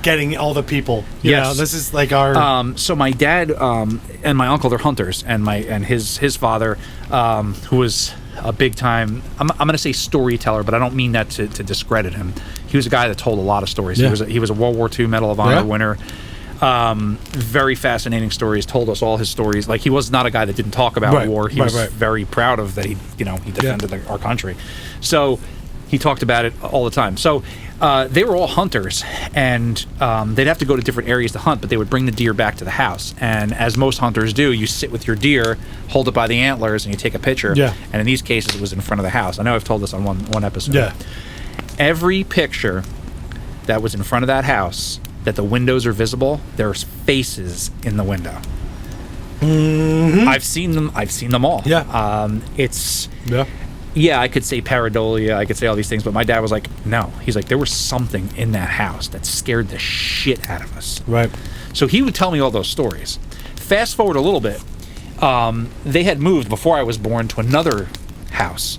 S2: getting all the people. This is like our.
S3: So my dad and my uncle, they're hunters, and his father, who was a big time. I'm going to say storyteller, but I don't mean that to discredit him. He was a guy that told a lot of stories. Yeah. He was a World War II Medal of Honor winner. Very fascinating stories. Told us all his stories. Like, he was not a guy that didn't talk about war. He was very proud of that. He defended our country. So he talked about it all the time. So they were all hunters, and they'd have to go to different areas to hunt, but they would bring the deer back to the house. And as most hunters do, you sit with your deer, hold it by the antlers, and you take a picture. Yeah. And in these cases, it was in front of the house. I know I've told this on one episode.
S2: Yeah.
S3: Every picture that was in front of that house, that the windows are visible, there's faces in the window.
S2: Mm-hmm.
S3: I've seen them all.
S2: Yeah.
S3: I could say pareidolia, I could say all these things, but my dad was like, no. He's like, there was something in that house that scared the shit out of us.
S2: Right.
S3: So he would tell me all those stories. Fast forward a little bit, they had moved before I was born to another house.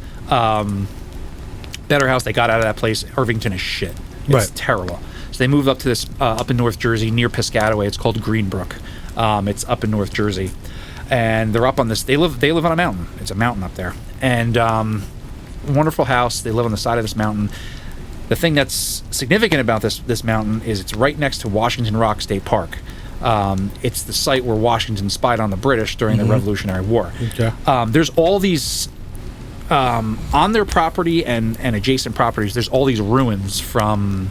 S3: Better house. They got out of that place. Irvington is shit. It's terrible. So they moved up to this up in North Jersey near Piscataway. It's called Greenbrook. It's up in North Jersey, and they're up on this. They live on a mountain. It's a mountain up there, and wonderful house. They live on the side of this mountain. The thing that's significant about this mountain is it's right next to Washington Rock State Park. It's the site where Washington spied on the British during the Revolutionary War.
S2: Okay.
S3: There's all these on their property and adjacent properties. There's all these ruins from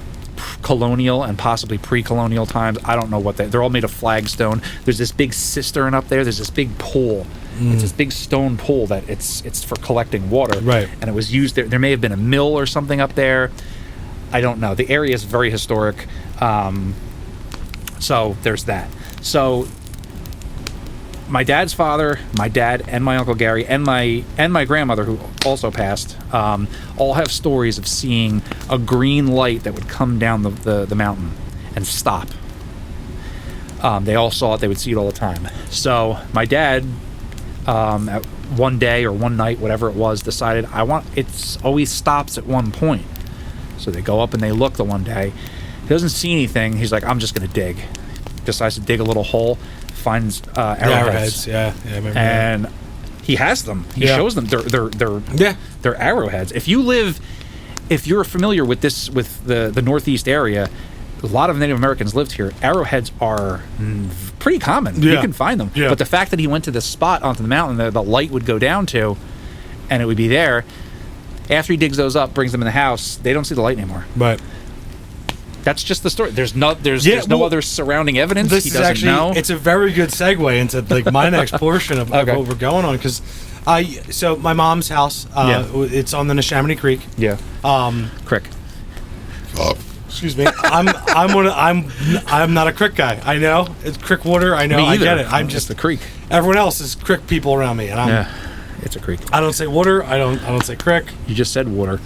S3: colonial and possibly pre-colonial times. I don't know what they're all made of flagstone. There's this big cistern up there. There's this big pool. It's this big stone pool that it's for collecting water.
S2: Right.
S3: And it was used there. There may have been a mill or something up there. I don't know. The area is very historic. So there's that. So my dad's father, my dad, and my Uncle Gary, and my grandmother, who also passed, all have stories of seeing a green light that would come down the mountain and stop. They all saw it. They would see it all the time. So my dad, at one day or one night, whatever it was, decided it always stops at one point. So they go up and they look the one day. He doesn't see anything. He's like, I'm just going to dig. Decides to dig a little hole, finds arrowheads.
S2: Yeah, I remember
S3: and
S2: that.
S3: He has them. He shows them. They're arrowheads. If you're familiar with the Northeast area, a lot of Native Americans lived here. Arrowheads are pretty common. You can find them. Yeah. But the fact that he went to this spot onto the mountain that the light would go down to, and it would be there, after he digs those up, brings them in the house, they don't see the light anymore.
S2: Right.
S3: That's just the story. There's no other surrounding evidence.
S2: This is actually know. It's a very good segue into like my next portion of what we're going on, because so my mom's house, it's on the Neshaminy Creek.
S3: Yeah. Crick.
S2: Excuse me. I'm not a creek guy. I know it's creek water. I know. I get it. I'm just
S3: the creek.
S2: Everyone else is creek people around me, and
S3: it's a creek.
S2: I don't say water. I don't say creek.
S3: You just said water.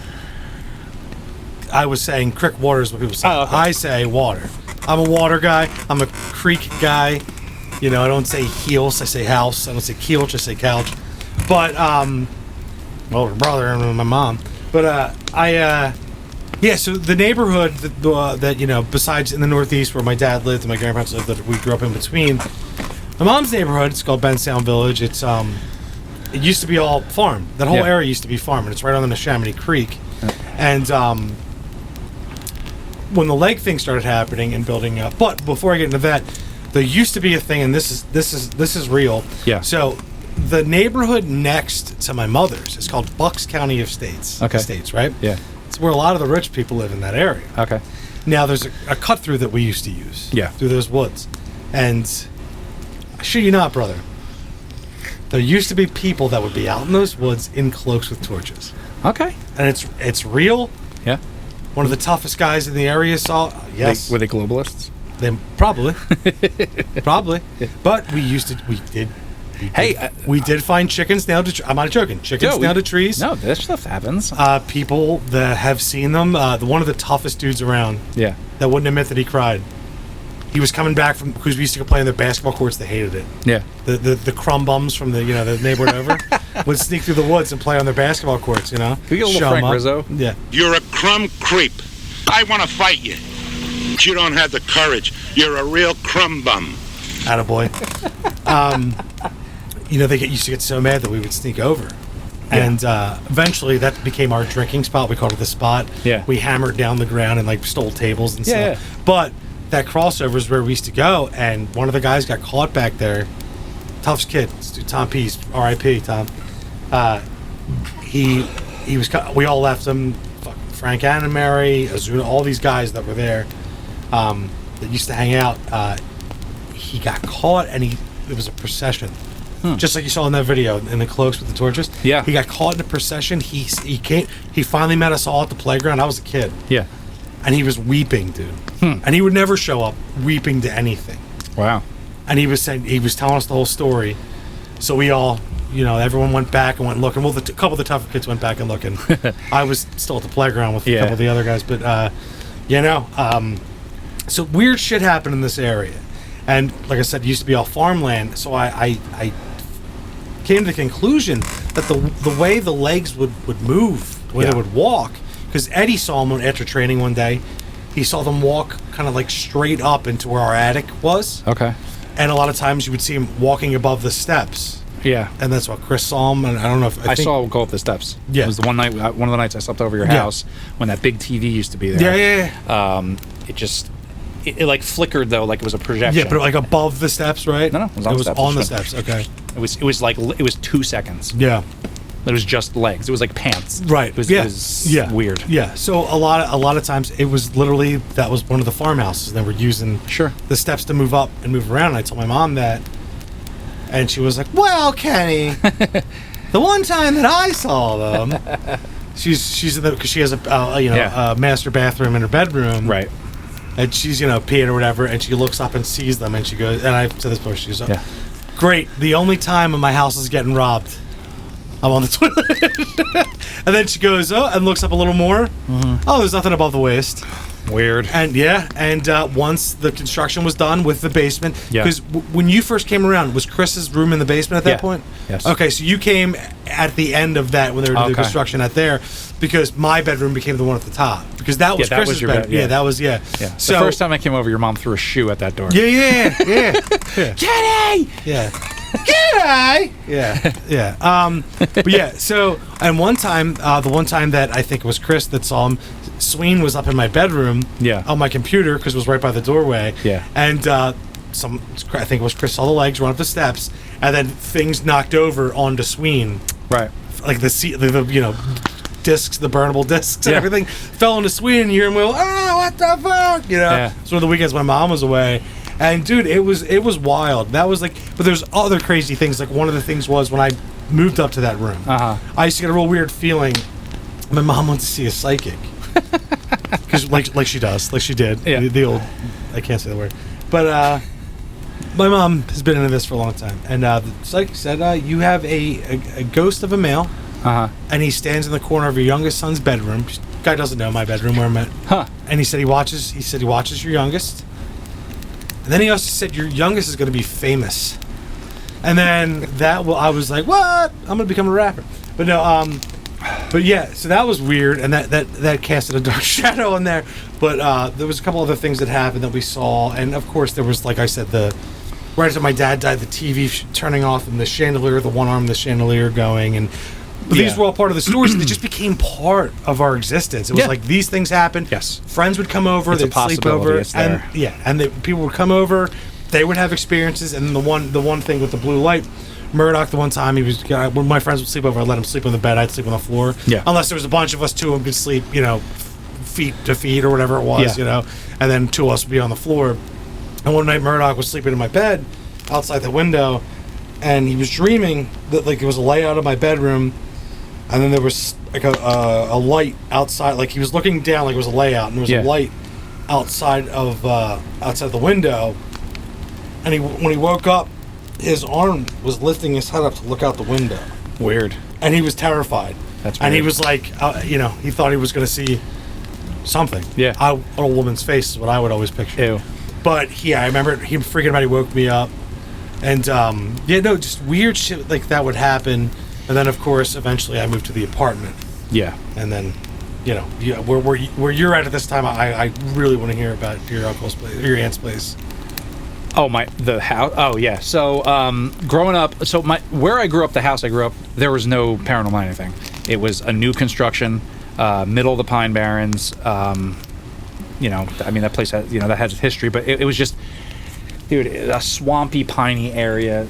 S2: I was saying creek water is what people say.
S3: Oh, okay.
S2: I say water. I'm a water guy. I'm a creek guy. I don't say heels. I say house. I don't say keelch. I say couch. But well, her brother and my mom. But so the neighborhood that besides in the Northeast where my dad lived and my grandparents lived, that we grew up in between, my mom's neighborhood, it's called Bensound Village. It's it used to be all farm. That whole area used to be farm, and it's right on the Neshaminy Creek. And when the lake thing started happening and building up, but before I get into that, there used to be a thing, and this is real.
S3: Yeah.
S2: So the neighborhood next to my mother's is called Bucks County Estates.
S3: Okay.
S2: Estates, right?
S3: Yeah.
S2: It's where a lot of the rich people live in that area.
S3: Okay.
S2: Now there's a cut through that we used to use.
S3: Yeah.
S2: Through those woods, and I shit you not, brother. There used to be people that would be out in those woods in cloaks with torches.
S3: Okay.
S2: And it's real.
S3: Yeah.
S2: One of the toughest guys in the area saw. Yes.
S3: Were they globalists?
S2: They probably. Probably. But we did find chickens nailed to. I'm not joking. Chickens nailed to trees.
S3: No, this stuff happens.
S2: People that have seen them. One of the toughest dudes around.
S3: Yeah.
S2: That wouldn't admit that he cried. He was coming back from because we used to go play on the basketball courts. They hated it.
S3: Yeah.
S2: The crumb bums from the neighborhood over would sneak through the woods and play on their basketball courts.
S3: Can we get a little Frank Rizzo?
S2: Yeah.
S4: You're a crumb creep. I want to fight you. But you don't have the courage. You're a real crumb bum.
S2: Attaboy. They used to get so mad that we would sneak over. Yeah. And eventually that became our drinking spot. We called it the spot.
S3: Yeah.
S2: We hammered down the ground and stole tables and stuff.
S3: Yeah.
S2: But that crossover is where we used to go, and one of the guys got caught back there. Tough's kid, Tom Pease, R.I.P. Tom. He was. We all left him. Frank Annamary, Azuna, all these guys that were there that used to hang out. He got caught, and it was a procession, just like you saw in that video in the cloaks with the torches.
S3: Yeah,
S2: he got caught in a procession. He came. He finally met us all at the playground. I was a kid.
S3: Yeah.
S2: And he was weeping, dude. And he would never show up weeping to anything.
S3: Wow.
S2: And he was telling us the whole story. So we all, everyone went back and went looking. Well, a couple of the tougher kids went back and looking. I was still at the playground with a couple of the other guys. But, so weird shit happened in this area. And like I said, it used to be all farmland. So I came to the conclusion that the way the legs would move, the way they would walk, because Eddie saw them after training one day. He saw them walk kind of straight up into where our attic was.
S3: Okay.
S2: And a lot of times you would see him walking above the steps.
S3: Yeah.
S2: And that's what Chris saw him. And I don't know if
S3: I saw him go up the steps.
S2: Yeah.
S3: It was one of the nights I slept over your house when that big TV used to be there.
S2: Yeah.
S3: It flickered though, like it was a projection.
S2: Yeah, but above the steps, right?
S3: No, it was
S2: on the steps. Okay.
S3: It was 2 seconds.
S2: Yeah.
S3: It was just legs. It was like pants.
S2: Right.
S3: It was weird.
S2: Yeah. So a lot of times it was literally that was one of the farmhouses. They were using the steps to move up and move around. And I told my mom that, and she was like, "Well, Kenny, the one time that I saw them, she's in because she has a master bathroom in her bedroom,
S3: right?"
S2: And she's peeing or whatever, and she looks up and sees them, and she goes, and I said this before, she goes, Great. The only time when my house is getting robbed, I'm on the toilet. And then she goes, and looks up a little more. Mm-hmm. Oh, there's nothing above the waist.
S3: Weird.
S2: And once the construction was done with the basement, because when you first came around, was Chris's room in the basement at that point?
S3: Yes.
S2: Okay, so you came at the end of that when they were doing the construction at there, because my bedroom became the one at the top, because that was Chris's bedroom. Yeah, that was
S3: So the first time I came over, your mom threw a shoe at that door.
S2: Yeah.
S3: Kitty!
S2: Yeah. Kitty! Yeah. But yeah. So, and one time, the one time that I think it was Chris that saw him, Sween was up in my bedroom on my computer because it was right by the doorway.
S3: Yeah.
S2: And I think it was Chris, saw the legs run up the steps, and then things knocked over onto Sween.
S3: Right.
S2: Like the discs, the burnable discs and everything fell onto Sween, and you hear him go, what the fuck? It's one of the weekends my mom was away. And dude, it was wild. That was like, but there's other crazy things. Like one of the things was when I moved up to that room, I used to get a real weird feeling. My mom went to see a psychic. Because like she does, like she did. Yeah. The old, I can't say the word, but my mom has been into this for a long time, and the psychic said you have a ghost of a male, and he stands in the corner of your youngest son's bedroom. Guy doesn't know my bedroom where I'm at, and he said he watches your youngest, and then he also said your youngest is going to be famous, and then I was like, what? I'm going to become a rapper, but no, But yeah, so that was weird, and that casted a dark shadow on there. But there was a couple other things that happened that we saw, and of course there was, like I said, right after my dad died, the TV turning off and the chandelier, the one arm of the chandelier going, and these were all part of the stories. And they just became part of our existence. It was like these things happened.
S3: Yes,
S2: friends would come over, they'd sleep over, and people would come over, they would have experiences, and the one thing with the blue light. Murdoch, the one time when my friends would sleep over, I'd let him sleep on the bed, I'd sleep on the floor. Yeah. Unless there was a bunch of us, two of them could sleep, feet to feet or whatever it was, and then two of us would be on the floor. And one night Murdoch was sleeping in my bed outside the window, and he was dreaming that like there was a light out of my bedroom, and then there was like a light outside, like he was looking down like it was a layout, and there was a light outside of outside the window, and when he woke up, his arm was lifting his head up to look out the window.
S3: Weird.
S2: And he was terrified.
S3: That's weird.
S2: And he was like, he thought he was going to see something. Yeah. A woman's face is what I would always picture.
S3: Ew.
S2: But I remember him freaking out. He woke me up. And, just weird shit like that would happen. And then, of course, eventually I moved to the apartment.
S3: Yeah.
S2: And then, where you're at this time, I really want to hear about your uncle's place, or your aunt's place.
S3: Oh, the house. Oh, yeah. So, growing up, where I grew up, the house I grew up, there was no paranormal anything. It was a new construction, middle of the Pine Barrens. That place has, that has history, but it was just, dude, a swampy, piney area.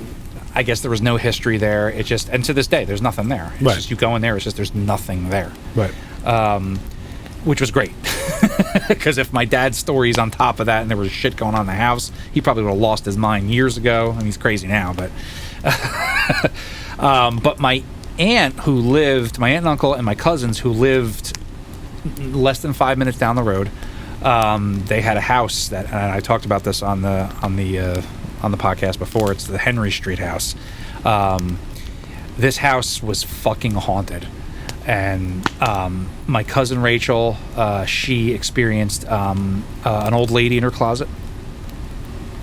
S3: I guess there was no history there. It just, and to this day, there's nothing there. It's just, you go in there, it's just, there's nothing there.
S2: Right.
S3: Which was great. Because if my dad's story's on top of that and there was shit going on in the house, he probably would have lost his mind years ago. I mean, he's crazy now, but but my aunt and uncle and my cousins who lived less than 5 minutes down the road, they had a house that, and I talked about this on the podcast before. It's the Henry Street house. This house was fucking haunted. And my cousin Rachel, she experienced an old lady in her closet.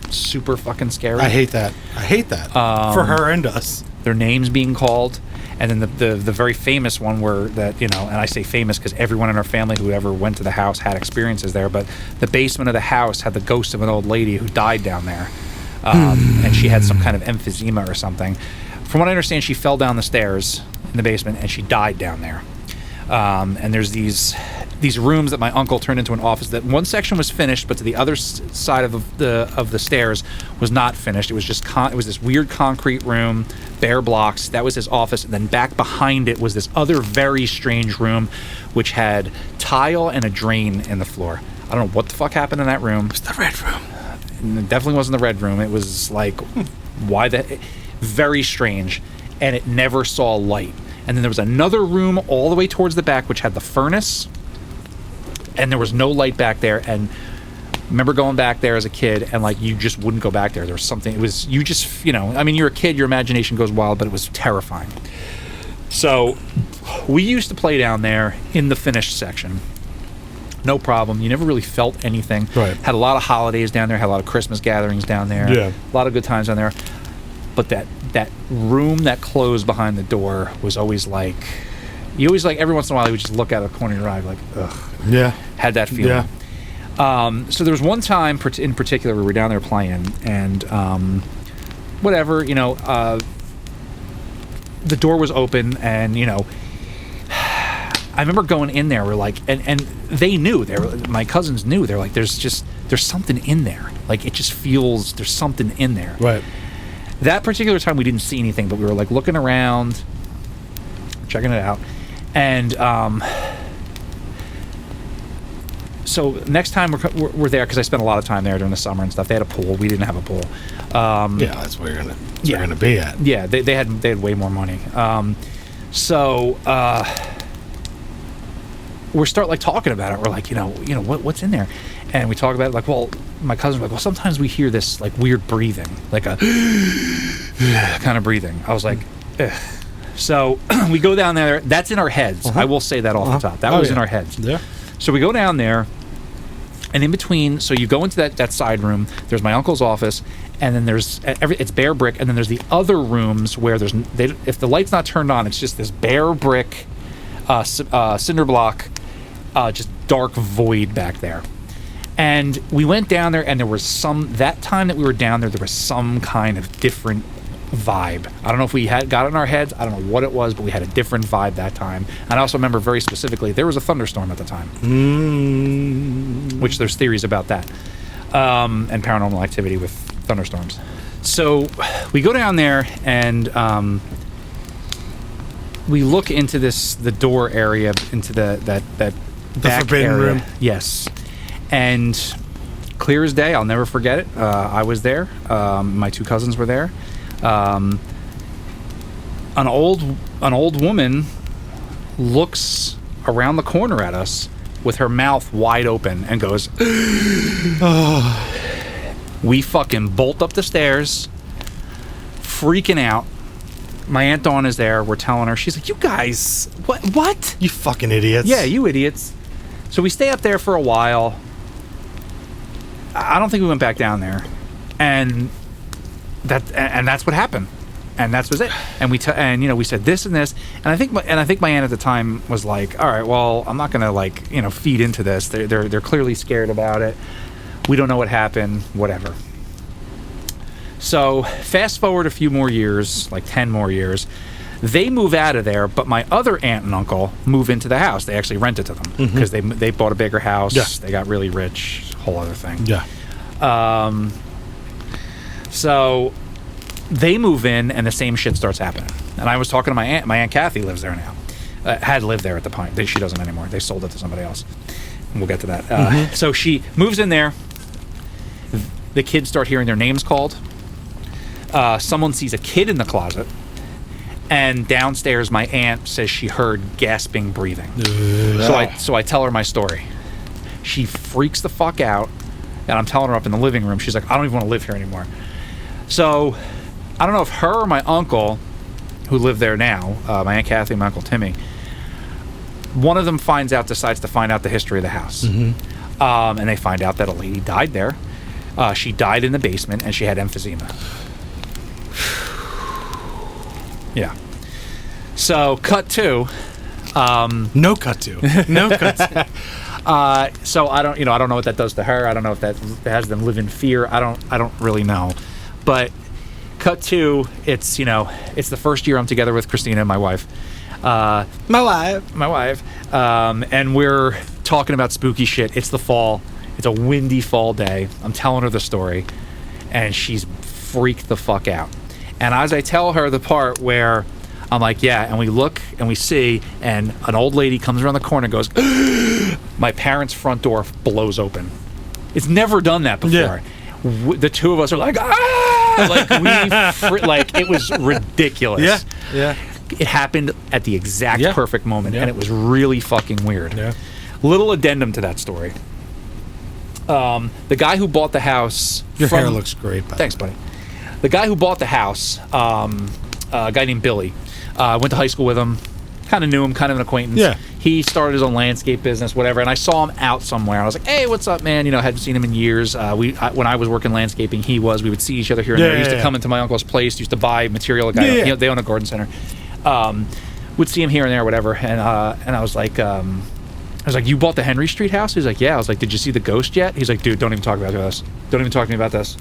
S3: Super fucking scary.
S2: I hate that. For her and us.
S3: Their names being called. And then the very famous one and I say famous because everyone in our family who ever went to the house had experiences there, but the basement of the house had the ghost of an old lady who died down there. And she had some kind of emphysema or something. From what I understand, she fell down the stairs in the basement and she died down there. And there's these rooms that my uncle turned into an office. That one section was finished, but to the other side of the stairs was not finished. It was just it was this weird concrete room, bare blocks. That was his office, and then back behind it was this other very strange room, which had tile and a drain in the floor. I don't know what the fuck happened in that room.
S2: It was the red room.
S3: And it definitely wasn't the red room. It was like, very strange, and it never saw light. And then there was another room all the way towards the back which had the furnace, and there was no light back there. And remember going back there as a kid, and like you just wouldn't go back there. There was something. It was you just I mean, you're a kid, your imagination goes wild, but it was terrifying. So we used to play down there in the finished section. No problem. You never really felt anything.
S2: Right.
S3: Had a lot of holidays down there. Had a lot of Christmas gatherings down there.
S2: Yeah.
S3: A lot of good times down there. But that room that closed behind the door was always like, you always like every once in a while you would just look at a corner of your eye like, ugh.
S2: Yeah.
S3: Had that feeling.
S2: Yeah.
S3: So there was one time in particular we were down there playing, and whatever, the door was open, and I remember going in there. We're like, and they knew. My cousins knew. They're like, there's something in there. Like it just feels there's something in there.
S2: Right.
S3: That particular time we didn't see anything, but we were like looking around, checking it out, and so next time we're there because I spent a lot of time there during the summer and stuff. They had a pool. We didn't have a pool.
S2: Yeah, that's where you're gonna be at.
S3: Yeah, they had way more money. So we start like talking about it. We're like, what's in there, and we talk about it. Like, well, my cousin's like, well, sometimes we hear this like weird breathing, like a kind of breathing. I was like, ugh. So we go down there. That's in our heads. I will say that off the top. That was in our heads.
S2: Yeah.
S3: So we go down there, and in between, so you go into that side room. There's my uncle's office, and then there's it's bare brick, and then there's the other rooms where if the light's not turned on, it's just this bare brick, cinder block, just dark void back there. And we went down there, and there was that time that we were down there was some kind of different vibe. I don't know if we had got it in our heads. I don't know what it was, but we had a different vibe that time. And I also remember very specifically there was a thunderstorm at the time, which there's theories about that, and paranormal activity with thunderstorms. So we go down there, and we look into the door area, into that back
S2: forbidden
S3: area.
S2: room.
S3: Yes. And clear as day, I'll never forget it. I was there. My two cousins were there. An old woman looks around the corner at us with her mouth wide open and goes, We fucking bolt up the stairs, freaking out. My Aunt Dawn is there. We're telling her. She's like, you guys, what?
S2: You fucking idiots.
S3: Yeah, you idiots. So we stay up there for a while. I don't think we went back down there. And that's what happened. And that was it. And we said this and this. And I think my aunt at the time was like, all right, well, I'm not going to feed into this. They're clearly scared about it. We don't know what happened, whatever. So fast forward a few more years, like 10 more years, they move out of there, but my other aunt and uncle move into the house. They actually rent it to them because they bought a bigger house. Yeah. They got really rich, whole other thing.
S2: Yeah.
S3: So they move in and the same shit starts happening. And I was talking to my aunt Kathy lives there now. Had lived there at the point. She doesn't anymore. They sold it to somebody else. And we'll get to that. So she moves in there. The kids start hearing their names called. Someone sees a kid in the closet, and downstairs my aunt says she heard gasping breathing. So I tell her my story. She freaks the fuck out, and I'm telling her up in the living room. She's like, I don't even want to live here anymore. So I don't know if her or my uncle, who live there now, my Aunt Kathy and my Uncle Timmy, one of them decides to find out the history of the house. And they find out that a lady died there. She died in the basement, and she had emphysema. Yeah. So, cut to.
S2: No cut to. No cut to.
S3: So I don't know what that does to her. I don't know if that has them live in fear. I don't really know. But cut to, it's the first year I'm together with Christina, my wife. My wife. And we're talking about spooky shit. It's the fall. It's a windy fall day. I'm telling her the story, and she's freaked the fuck out. And as I tell her the part where I'm like, yeah, and we look and we see, and an old lady comes around the corner and goes, my parents' front door blows open. It's never done that before. Yeah. The two of us are like, like it was ridiculous.
S2: Yeah, yeah.
S3: It happened at the exact perfect moment, and it was really fucking weird.
S2: Yeah.
S3: Little addendum to that story. The guy who bought the house.
S2: Your hair looks great.
S3: Thanks, buddy. The guy who bought the house, a guy named Billy, went to high school with him. Kind of knew him, kind of an acquaintance.
S2: Yeah.
S3: He started his own landscape business, whatever. And I saw him out somewhere. I was like, "Hey, what's up, man?" You know, I hadn't seen him in years. When I was working landscaping, we would see each other here and there. He used to come into my uncle's place. Used to buy material. You know, they own a garden center. Would see him here and there, whatever. And I was like, "You bought the Henry Street house?" He's like, "Yeah." I was like, "Did you see the ghost yet?" He's like, "Dude, don't even talk about this. Don't even talk to me about this."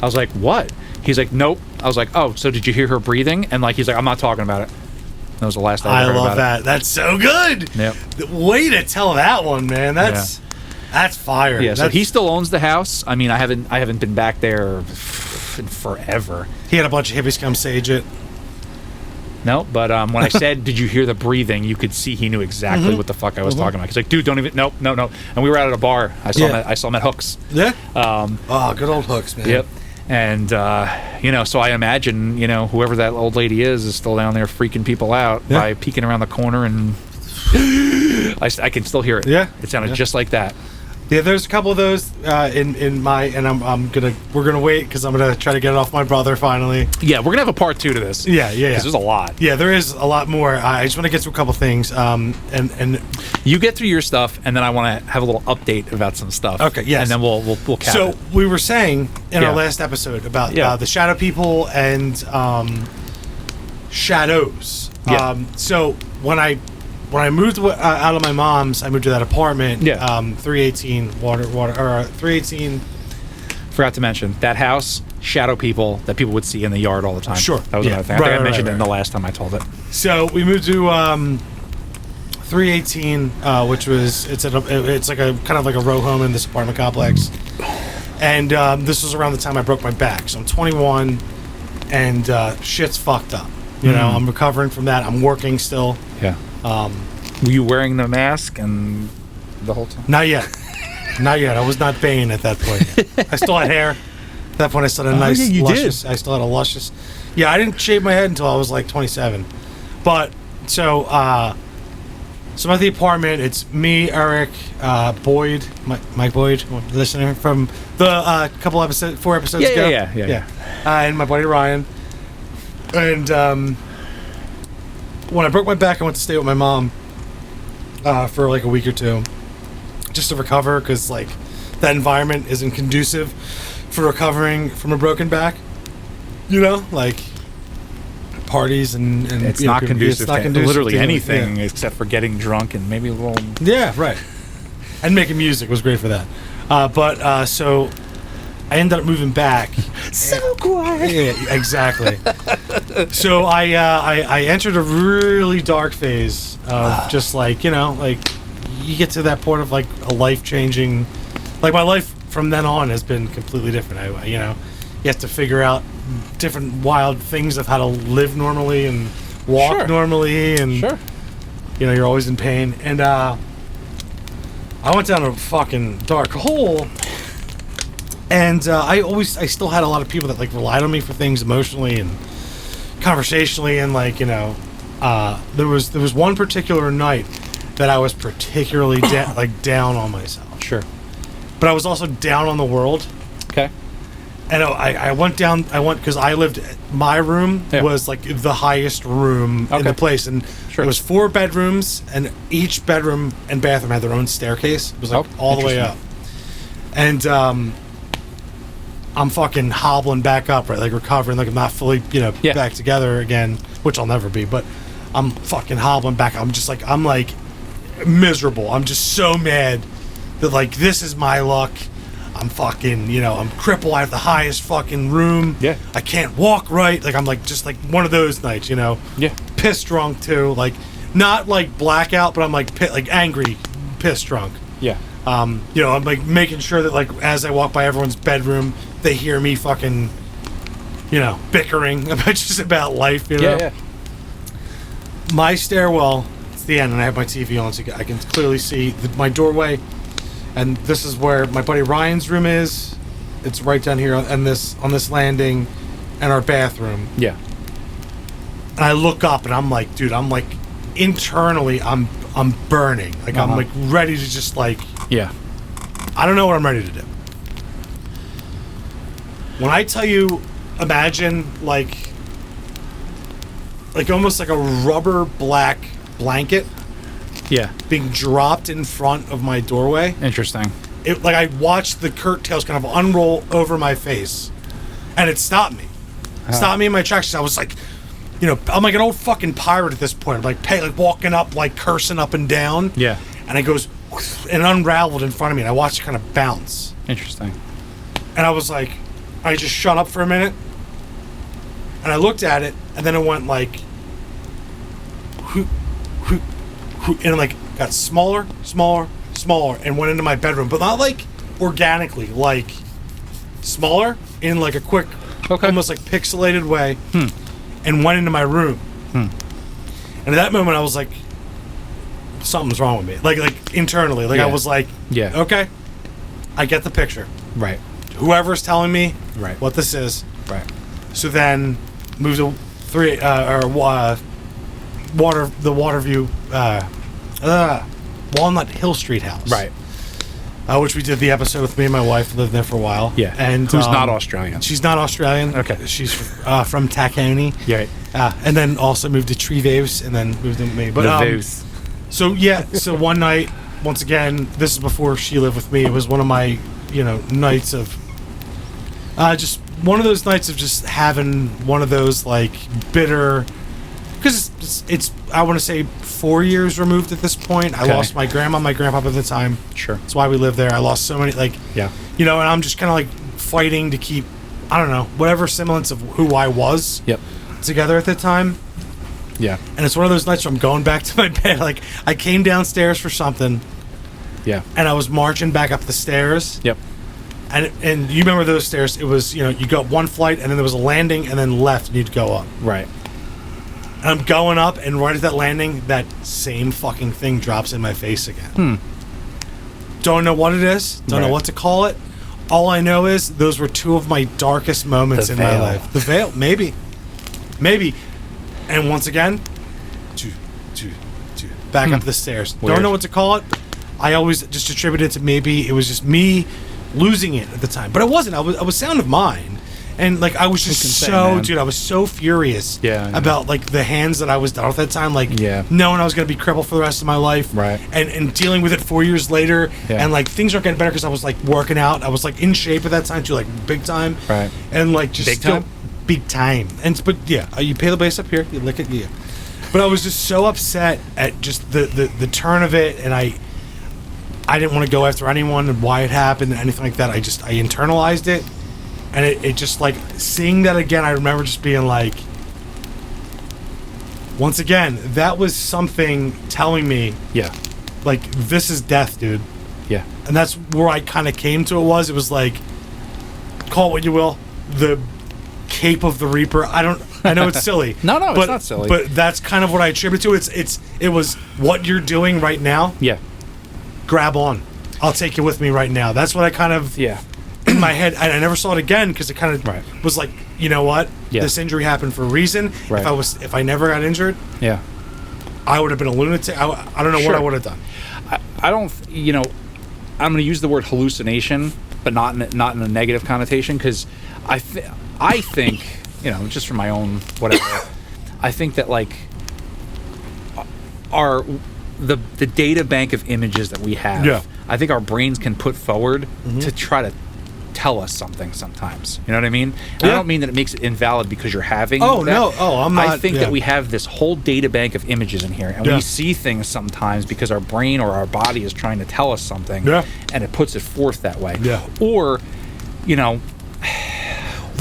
S3: I was like, "What?" He's like, "Nope." I was like, "Oh, so did you hear her breathing?" And he's like, "I'm not talking about it." That was the last I heard about it.
S2: I love that. That's so good.
S3: Yep.
S2: Way to tell that one, man. That's fire.
S3: Yeah. So he still owns the house. I mean, I haven't been back there in forever.
S2: He had a bunch of hippies come sage it.
S3: No, but when I said, "Did you hear the breathing?" you could see he knew exactly what the fuck I was talking about. He's like, "Dude, don't even." No. And we were out at a bar. I saw him at Hooks.
S2: Yeah. Good old Hooks, man.
S3: Yep. And so I imagine, whoever that old lady is still down there freaking people out by peeking around the corner, and I can still hear it.
S2: Yeah,
S3: it sounded just like that.
S2: Yeah, there's a couple of those in my, and we're gonna wait because I'm gonna try to get it off my brother finally.
S3: Yeah, we're gonna have a part 2 to this.
S2: Yeah.
S3: Because there's a lot.
S2: Yeah, there is a lot more. I just want to get through a couple things. And
S3: you get through your stuff, and then I want to have a little update about some stuff.
S2: Okay. Yes.
S3: And then we'll cap
S2: So
S3: it.
S2: we were saying in our last episode about the shadow people and shadows.
S3: Yeah.
S2: So when I moved out of my mom's, I moved to that apartment.
S3: Yeah.
S2: 318 water, or 318.
S3: Forgot to mention that house, shadow people that people would see in the yard all the time.
S2: Sure.
S3: That was another thing. I think I mentioned it in the last time I told it.
S2: So we moved to 318, which was it's like a kind of like a row home in this apartment complex, and this was around the time I broke my back. So I'm 21, and shit's fucked up. You know, I'm recovering from that. I'm working still.
S3: Yeah. Were you wearing the mask and the whole time?
S2: Not yet. I was not Bane at that point. I still had hair. At that point, I still had a nice, luscious. I still had a luscious. Yeah, I didn't shave my head until I was like 27. But so I'm at the apartment. It's me, Eric, Boyd, Mike Boyd, listener from the couple episodes, 4 episodes ago.
S3: Yeah.
S2: And my buddy Ryan. And when I broke my back, I went to stay with my mom for like a week or 2, just to recover, because like that environment isn't conducive for recovering from a broken back. You know, like parties and
S3: it's not conducive to literally anything,
S2: yeah,
S3: except for getting drunk and maybe a little.
S2: Yeah, right. And making music was great for that. So I ended up moving back.
S3: So quiet.
S2: Yeah, exactly. So I entered a really dark phase of just like, you know, like you get to that point of like a life-changing, like my life from then on has been completely different. You know, you have to figure out different wild things of how to live normally and walk normally, and you know, you're always in pain. And I went down a fucking dark hole. And I still had a lot of people that like relied on me for things emotionally and conversationally, and like, you know, there was one particular night that I was particularly down on myself.
S3: Sure.
S2: But I was also down on the world.
S3: Okay.
S2: And I went because I lived. My room was like the highest room in the place, and it was 4 bedrooms, and each bedroom and bathroom had their own staircase. It was like all the way up, and I'm fucking hobbling back up, right? Like recovering, like I'm not fully, you know, back together again, which I'll never be, but I'm fucking hobbling back. I'm like miserable. I'm just so mad that like this is my luck. I'm fucking, you know, I'm crippled. I have the highest fucking room.
S3: Yeah.
S2: I can't walk right. Like I'm like just like one of those nights, you know.
S3: Yeah.
S2: Pissed drunk too. Like not like blackout, but I'm like angry, pissed drunk.
S3: Yeah.
S2: You know, I'm like making sure that like as I walk by everyone's bedroom, they hear me fucking, you know, bickering about life, you know.
S3: Yeah.
S2: My stairwell, it's the end, and I have my TV on, so I can clearly see my doorway, and this is where my buddy Ryan's room is. It's right down here on this landing, and our bathroom.
S3: Yeah.
S2: And I look up, and I'm like, dude, I'm like internally, I'm burning, like I'm like ready to just like I don't know what I'm ready to do. When I tell you, imagine like almost like a rubber black blanket being dropped in front of my doorway.
S3: Interesting.
S2: It, like, I watched the curtains kind of unroll over my face, and it stopped me. Stopped me in my tracks. I was like, you know, I'm like an old fucking pirate at this point. I'm like walking up, like cursing up and down.
S3: Yeah.
S2: And it goes and unraveled in front of me, and I watched it kind of bounce.
S3: Interesting.
S2: And I was like, I just shut up for a minute, and I looked at it, and then it went like, and it like got smaller, and went into my bedroom, but not like organically, like smaller in like a quick, almost like pixelated way, and went into my room. And at that moment, I was like, something's wrong with me. Like internally, like I was like, okay, I get the picture.
S3: Right.
S2: Whoever's telling me
S3: what
S2: this is.
S3: Right.
S2: So then moved to Waterview, Walnut Hill Street house.
S3: Right.
S2: Which we did the episode with me and my wife. Lived there for a while.
S3: Yeah.
S2: And
S3: who's not Australian?
S2: She's not Australian.
S3: Okay.
S2: She's from Tacony.
S3: Yeah.
S2: And then also moved to Treewaves and then moved in with me. But so one night, once again, this is before she lived with me. It was one of my, nights of just one of those nights of just having one of those like bitter, because it's I want to say 4 years removed at this point. I lost my grandma, my grandpa at the time.
S3: Sure.
S2: That's why we lived there. I lost so many, and I'm just kind of like fighting to keep, I don't know, whatever semblance of who I was together at the time.
S3: Yeah.
S2: And it's one of those nights where I'm going back to my bed. Like, I came downstairs for something.
S3: Yeah.
S2: And I was marching back up the stairs.
S3: Yep.
S2: And you remember those stairs? It was, you go up one flight, and then there was a landing, and then left, and you'd go up.
S3: Right.
S2: And I'm going up, and right at that landing, that same fucking thing drops in my face again. Don't know what it is. Don't know what to call it. All I know is those were two of my darkest moments in my life. The veil. Maybe. And once again, back up the stairs.
S3: Weird.
S2: Don't know what to call it. I always just attribute it to maybe it was just me losing it at the time, but it wasn't. I was sound of mind, and like I was just I was so furious about like the hands that I was dealt at that time, like knowing I was going to be crippled for the rest of my life,
S3: right?
S2: And dealing with it 4 years later, and like things aren't getting better because I was like working out. I was like in shape at that time too, like big time,
S3: right?
S2: And like just big time. And but you pay the base up here, you lick it, But I was just so upset at just the turn of it, and I didn't want to go after anyone and why it happened and anything like that. I internalized it, and it just like seeing that again. I remember just being like, once again, that was something telling me, like this is death, dude.
S3: Yeah,
S2: and that's where I kind of came to it. Was like, call it what you will, the Cape of the Reaper. I know it's silly.
S3: no,
S2: but,
S3: it's not silly.
S2: But that's kind of what I attribute to it. It was what you're doing right now.
S3: Yeah.
S2: Grab on. I'll take you with me right now. That's what I kind of in my head. I never saw it again because it kind of was like, you know what? This injury happened for a reason.
S3: Right.
S2: If I never got injured, I would have been a lunatic. I don't know what I would have done.
S3: I don't. I'm going to use the word hallucination, but not in a negative connotation, because I think, just from my own whatever, I think that like the data bank of images that we have, I think our brains can put forward to try to tell us something sometimes. You know what I mean? And I don't mean that it makes it invalid because you're having that.
S2: No. I'm not.
S3: I think that we have this whole data bank of images in here, and we see things sometimes because our brain or our body is trying to tell us something, and it puts it forth that way. Or,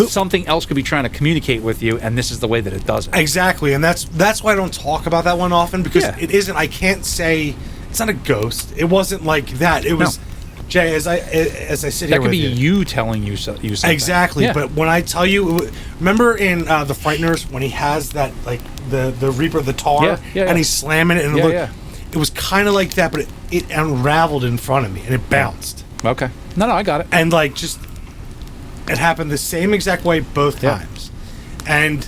S3: something else could be trying to communicate with you, and this is the way that it does it.
S2: Exactly, and that's why I don't talk about that one often, because it isn't. I can't say it's not a ghost. It wasn't like that. It was Jay. As I sit here,
S3: that could be you telling you something.
S2: Exactly, but when I tell you, remember in The Frighteners when he has that like the Reaper, the tar, and he's slamming it, and it was kind of like that, but it unraveled in front of me and it bounced.
S3: Okay, no, I got it,
S2: and like just. It happened the same exact way both times. And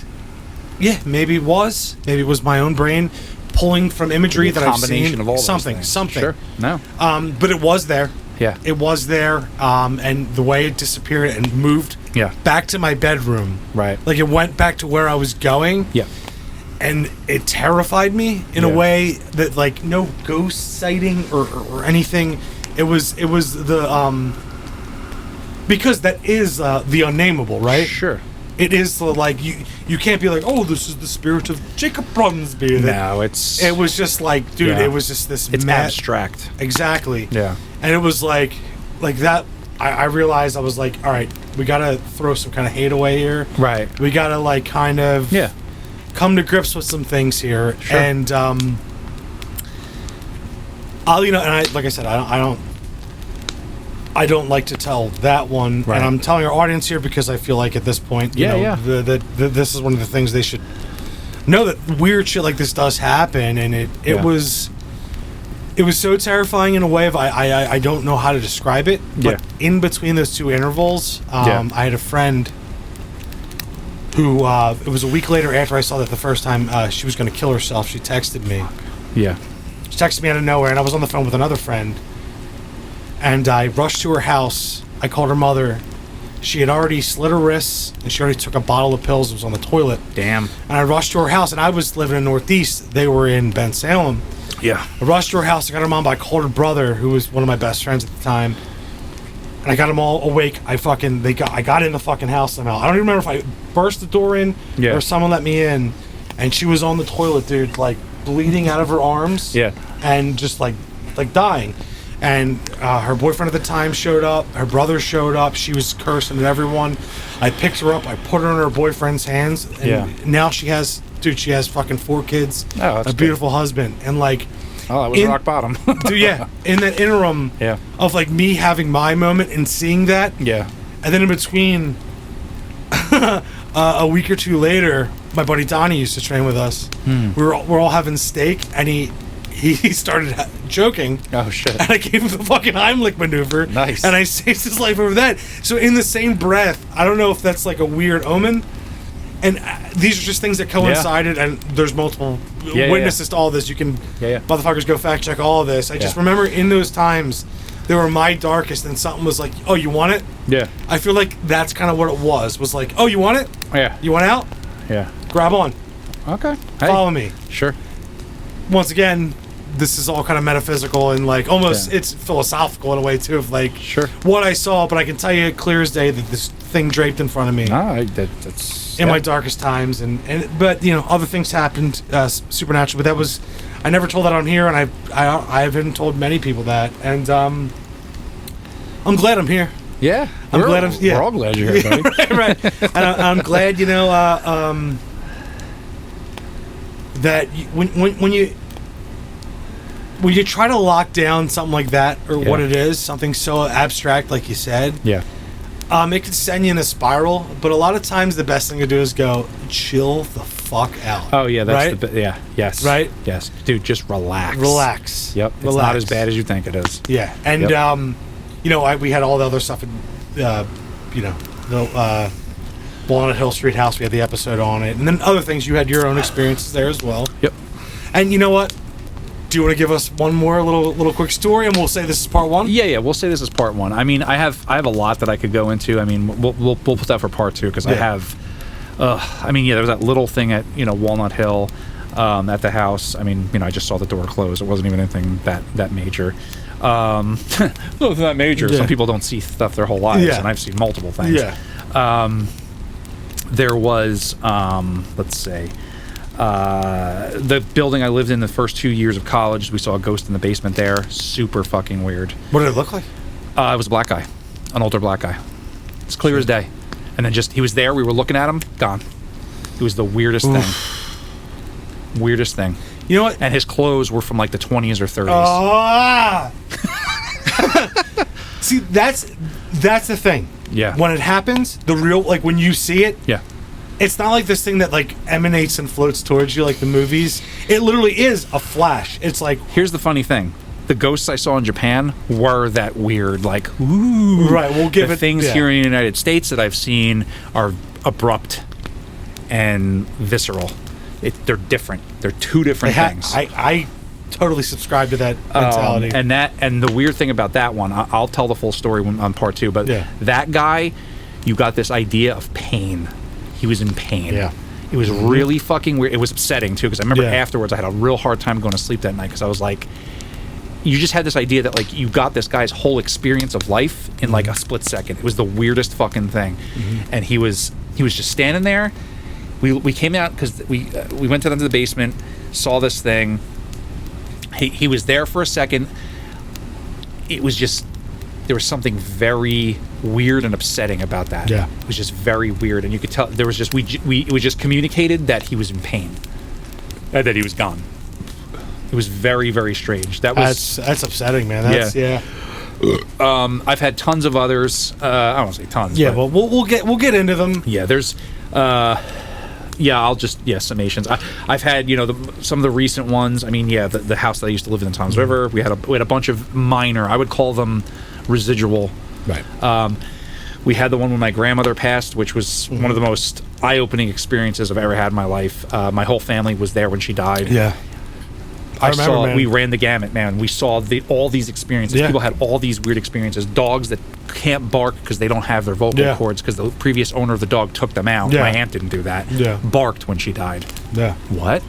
S2: maybe it was my own brain pulling from imagery that I've seen.
S3: Of all
S2: something.
S3: Sure. No.
S2: But it was there.
S3: Yeah.
S2: It was there, and the way it disappeared and moved back to my bedroom.
S3: Right.
S2: Like, it went back to where I was going.
S3: Yeah.
S2: And it terrified me in a way that, like, no ghost sighting or anything. It was the, because that is the unnameable, right?
S3: Sure.
S2: It is like you can't be like, oh, this is the spirit of Jacob Brunsby.
S3: No,
S2: it was just like, dude, it was just this.
S3: It's abstract.
S2: Exactly.
S3: Yeah.
S2: And it was like that. I realized I was like, all right, we gotta throw some kind of hate away here.
S3: Right.
S2: We gotta like kind of come to grips with some things here.
S3: Sure.
S2: And I'll and I like I said, I don't like to tell that one, and I'm telling our audience here because I feel like at this point, you know, this is one of the things they should know, that weird shit like this does happen, and it was so terrifying in a way of I don't know how to describe it, but in between those two intervals, I had a friend who it was a week later after I saw that the first time she was going to kill herself. She texted me.
S3: Yeah.
S2: She texted me out of nowhere, and I was on the phone with another friend. And I rushed to her house. I called her mother. She had already slit her wrists, and she already took a bottle of pills. It was on the toilet.
S3: Damn.
S2: And I rushed to her house, and I was living in Northeast. They were in Ben Salem.
S3: Yeah.
S2: I rushed to her house. I got her mom, but I called her brother, who was one of my best friends at the time. And I got them all awake. I got in the fucking house somehow. I don't even remember if I burst the door in or someone let me in. And she was on the toilet, dude, like bleeding out of her arms.
S3: Yeah.
S2: And just like dying. And her boyfriend at the time showed up. Her brother showed up. She was cursing at everyone. I picked her up. I put her in her boyfriend's hands. And now she has fucking 4 kids.
S3: Oh, that's
S2: a beautiful husband. And like,
S3: oh, that was rock bottom.
S2: dude, yeah. In that interim of like me having my moment and seeing that.
S3: Yeah.
S2: And then in between, a week or two later, my buddy Donnie used to train with us. We're all having steak, and he started joking.
S3: Oh, shit.
S2: And I gave him the fucking Heimlich maneuver.
S3: Nice.
S2: And I saved his life over that. So in the same breath, I don't know if that's like a weird omen. And these are just things that coincided, and there's multiple witnesses to all this. You can, motherfuckers, go fact check all of this. I just remember in those times, they were my darkest, and something was like, oh, you want it?
S3: Yeah.
S2: I feel like that's kind of what it was like, oh, you want it?
S3: Yeah.
S2: You want out?
S3: Yeah.
S2: Grab on.
S3: Okay.
S2: Follow me.
S3: Sure.
S2: Once again, this is all kind of metaphysical and like almost it's philosophical in a way too, of like what I saw, but I can tell you clear as day that this thing draped in front of me.
S3: That's
S2: in my darkest times, and but you know, other things happened supernatural, but that was, I never told that on here, and I haven't told many people that, and I'm glad I'm here.
S3: Yeah,
S2: we're
S3: all glad you're here, buddy.
S2: right. And I'm glad, you know, that when you try to lock down something like that, or what it is, something so abstract, like you said, it could send you in a spiral. But a lot of times, the best thing to do is go chill the fuck out.
S3: Oh yeah, that's yes,
S2: right,
S3: yes, dude, just relax.
S2: Yep,
S3: it's not as bad as you think it is.
S2: Yeah, and you know, we had all the other stuff in, you know, the Walnut Hill Street House. We had the episode on it, and then other things. You had your own experiences there as well.
S3: Yep. And
S2: you know what? Do you want to give us one more little quick story, and we'll say this is part 1?
S3: Yeah, we'll say this is part 1. I mean, I have a lot that I could go into. I mean, we'll put that for part 2 because I have. I mean, there was that little thing at Walnut Hill, at the house. I mean, I just saw the door close. It wasn't even anything that major. Not that major. Some people don't see stuff their whole lives, and I've seen multiple things.
S2: Yeah.
S3: There was, let's say. The building I lived in the first 2 years of college, we saw a ghost in the basement there. Super fucking weird.
S2: What did it look like?
S3: It was a black guy, an older black guy. It's clear as day. And then he was there. We were looking at him. Gone. It was the weirdest thing. Weirdest thing.
S2: You know what?
S3: And his clothes were from like the 20s or 30s.
S2: Ah! See, that's the thing.
S3: Yeah.
S2: When it happens, the real, like when you see it.
S3: Yeah.
S2: It's not like this thing that like emanates and floats towards you like the movies. It literally is a flash. It's like,
S3: here's the funny thing: the ghosts I saw in Japan were that weird, like ooh.
S2: Right. We'll give
S3: the things here in the United States that I've seen are abrupt and visceral. They're different. They're two different things.
S2: totally subscribe to that mentality.
S3: And the weird thing about that one, I'll tell the full story on part 2, but that guy, you got this idea of pain. He was in pain.
S2: Yeah.
S3: It was really fucking weird. It was upsetting, too, because I remember afterwards I had a real hard time going to sleep that night because I was like, you just had this idea that, like, you got this guy's whole experience of life in, like, a split second. It was the weirdest fucking thing. And he was just standing there. We came out because we went to the basement, saw this thing. He was there for a second. It was just, there was something very weird and upsetting about that.
S2: Yeah.
S3: It was just very weird, and you could tell there was just it was just communicated that he was in pain, and that he was gone. It was very, very strange.
S2: That's upsetting, man.
S3: I've had tons of others. I don't want to say tons.
S2: Yeah, well, we'll get into them.
S3: Yeah, there's. Summations. I've had, some of the recent ones. I mean, the house that I used to live in Toms River. We had a bunch of minor. I would call them residual.
S2: Right.
S3: We had the one when my grandmother passed, which was one of the most eye-opening experiences I've ever had in my life. My whole family was there when she died.
S2: Yeah.
S3: I remember, man. We ran the gamut, man. We saw all these experiences. People had all these weird experiences. Dogs that can't bark because they don't have their vocal cords because the previous owner of the dog took them out. My aunt didn't do that. Barked when she died. What?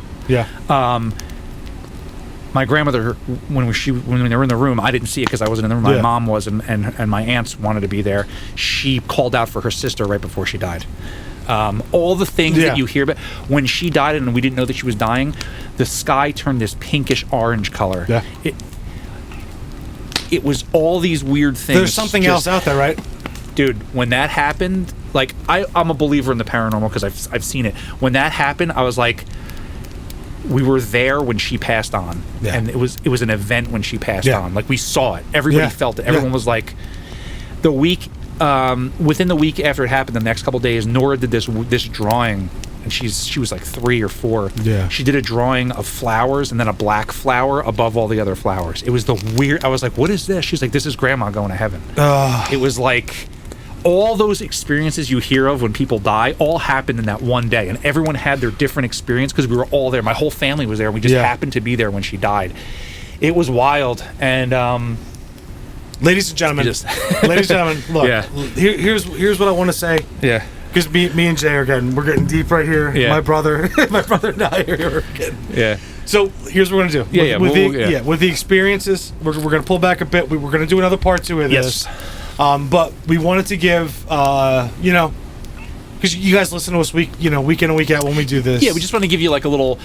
S3: My grandmother, when they were in the room, I didn't see it because I wasn't in the room. My mom was, and my aunts wanted to be there. She called out for her sister right before she died. All the things that you hear about when she died, and we didn't know that she was dying, the sky turned this pinkish orange color. It was all these weird things.
S2: There's something else out there, right?
S3: Dude, when that happened, like, I'm a believer in the paranormal because I've seen it. When that happened, I was like, we were there when she passed on, and it was an event when she passed on. Like, we saw it. Everybody felt it. Everyone was like, within the week after it happened, the next couple days, Nora did this drawing, and she was like 3 or 4. She did a drawing of flowers and then a black flower above all the other flowers. It was I was like, what is this? She's like, this is grandma going to heaven. It was like all those experiences you hear of when people die all happened in that one day, and everyone had their different experience because we were all there. My whole family was there, and we just happened to be there when she died. It was wild. And
S2: ladies and gentlemen, look, here's what I want to say. Because me and Jay we're getting deep right here. My brother and I are getting. So here's what we're gonna do. With the experiences, we're gonna pull back a bit. We're gonna do another part 2 of this. But we wanted to give, because you guys listen to us week in and week out when we do this.
S3: Yeah, we just want to give you like a little.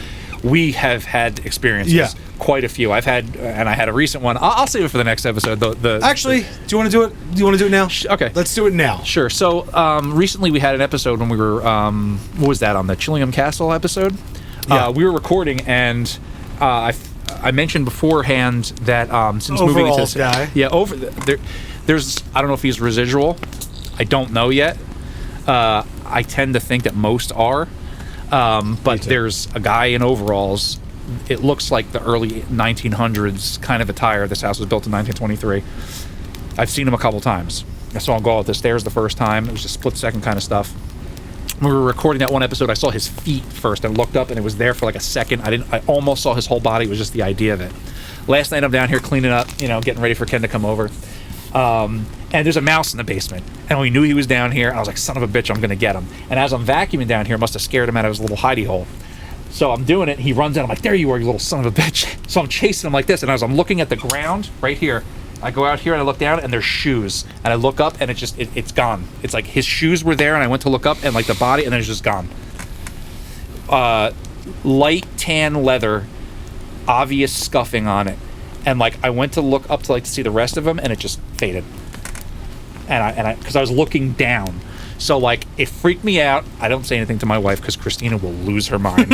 S3: We have had experiences, quite a few. I had a recent one. I'll save it for the next episode.
S2: Actually, do you want to do it? Do you want to do it now?
S3: Okay,
S2: let's do it now.
S3: Sure. So recently we had an episode when we were what was that, on the Chillingham Castle episode? We were recording, and I mentioned beforehand that since moving into this guy, there's I don't know if he's residual. I don't know yet. I tend to think that most are. But there's a guy in overalls. It looks like the early 1900s kind of attire. This house was built in 1923. I've seen him a couple times. I saw him go up the stairs the first time. It was just split-second kind of stuff. When we were recording that one episode, I saw his feet first. I looked up, and it was there for like a second. I almost saw his whole body. It was just the idea of it. Last night, I'm down here cleaning up, getting ready for Ken to come over. And there's a mouse in the basement, and we knew he was down here. I was like, son of a bitch, I'm gonna get him. And as I'm vacuuming down here, I must have scared him out of his little hidey hole. So I'm doing it, he runs out. I'm like, there you are, you little son of a bitch. So I'm chasing him like this, and as I'm looking at the ground right here, I go out here and I look down, and there's shoes, and I look up, and it's gone. It's like his shoes were there, and I went to look up, and like the body, and then it's just gone. Light tan leather, obvious scuffing on it, and like I went to look up to see the rest of him, and it just faded. And because I was looking down, so like it freaked me out. I don't say anything to my wife because Christina will lose her mind,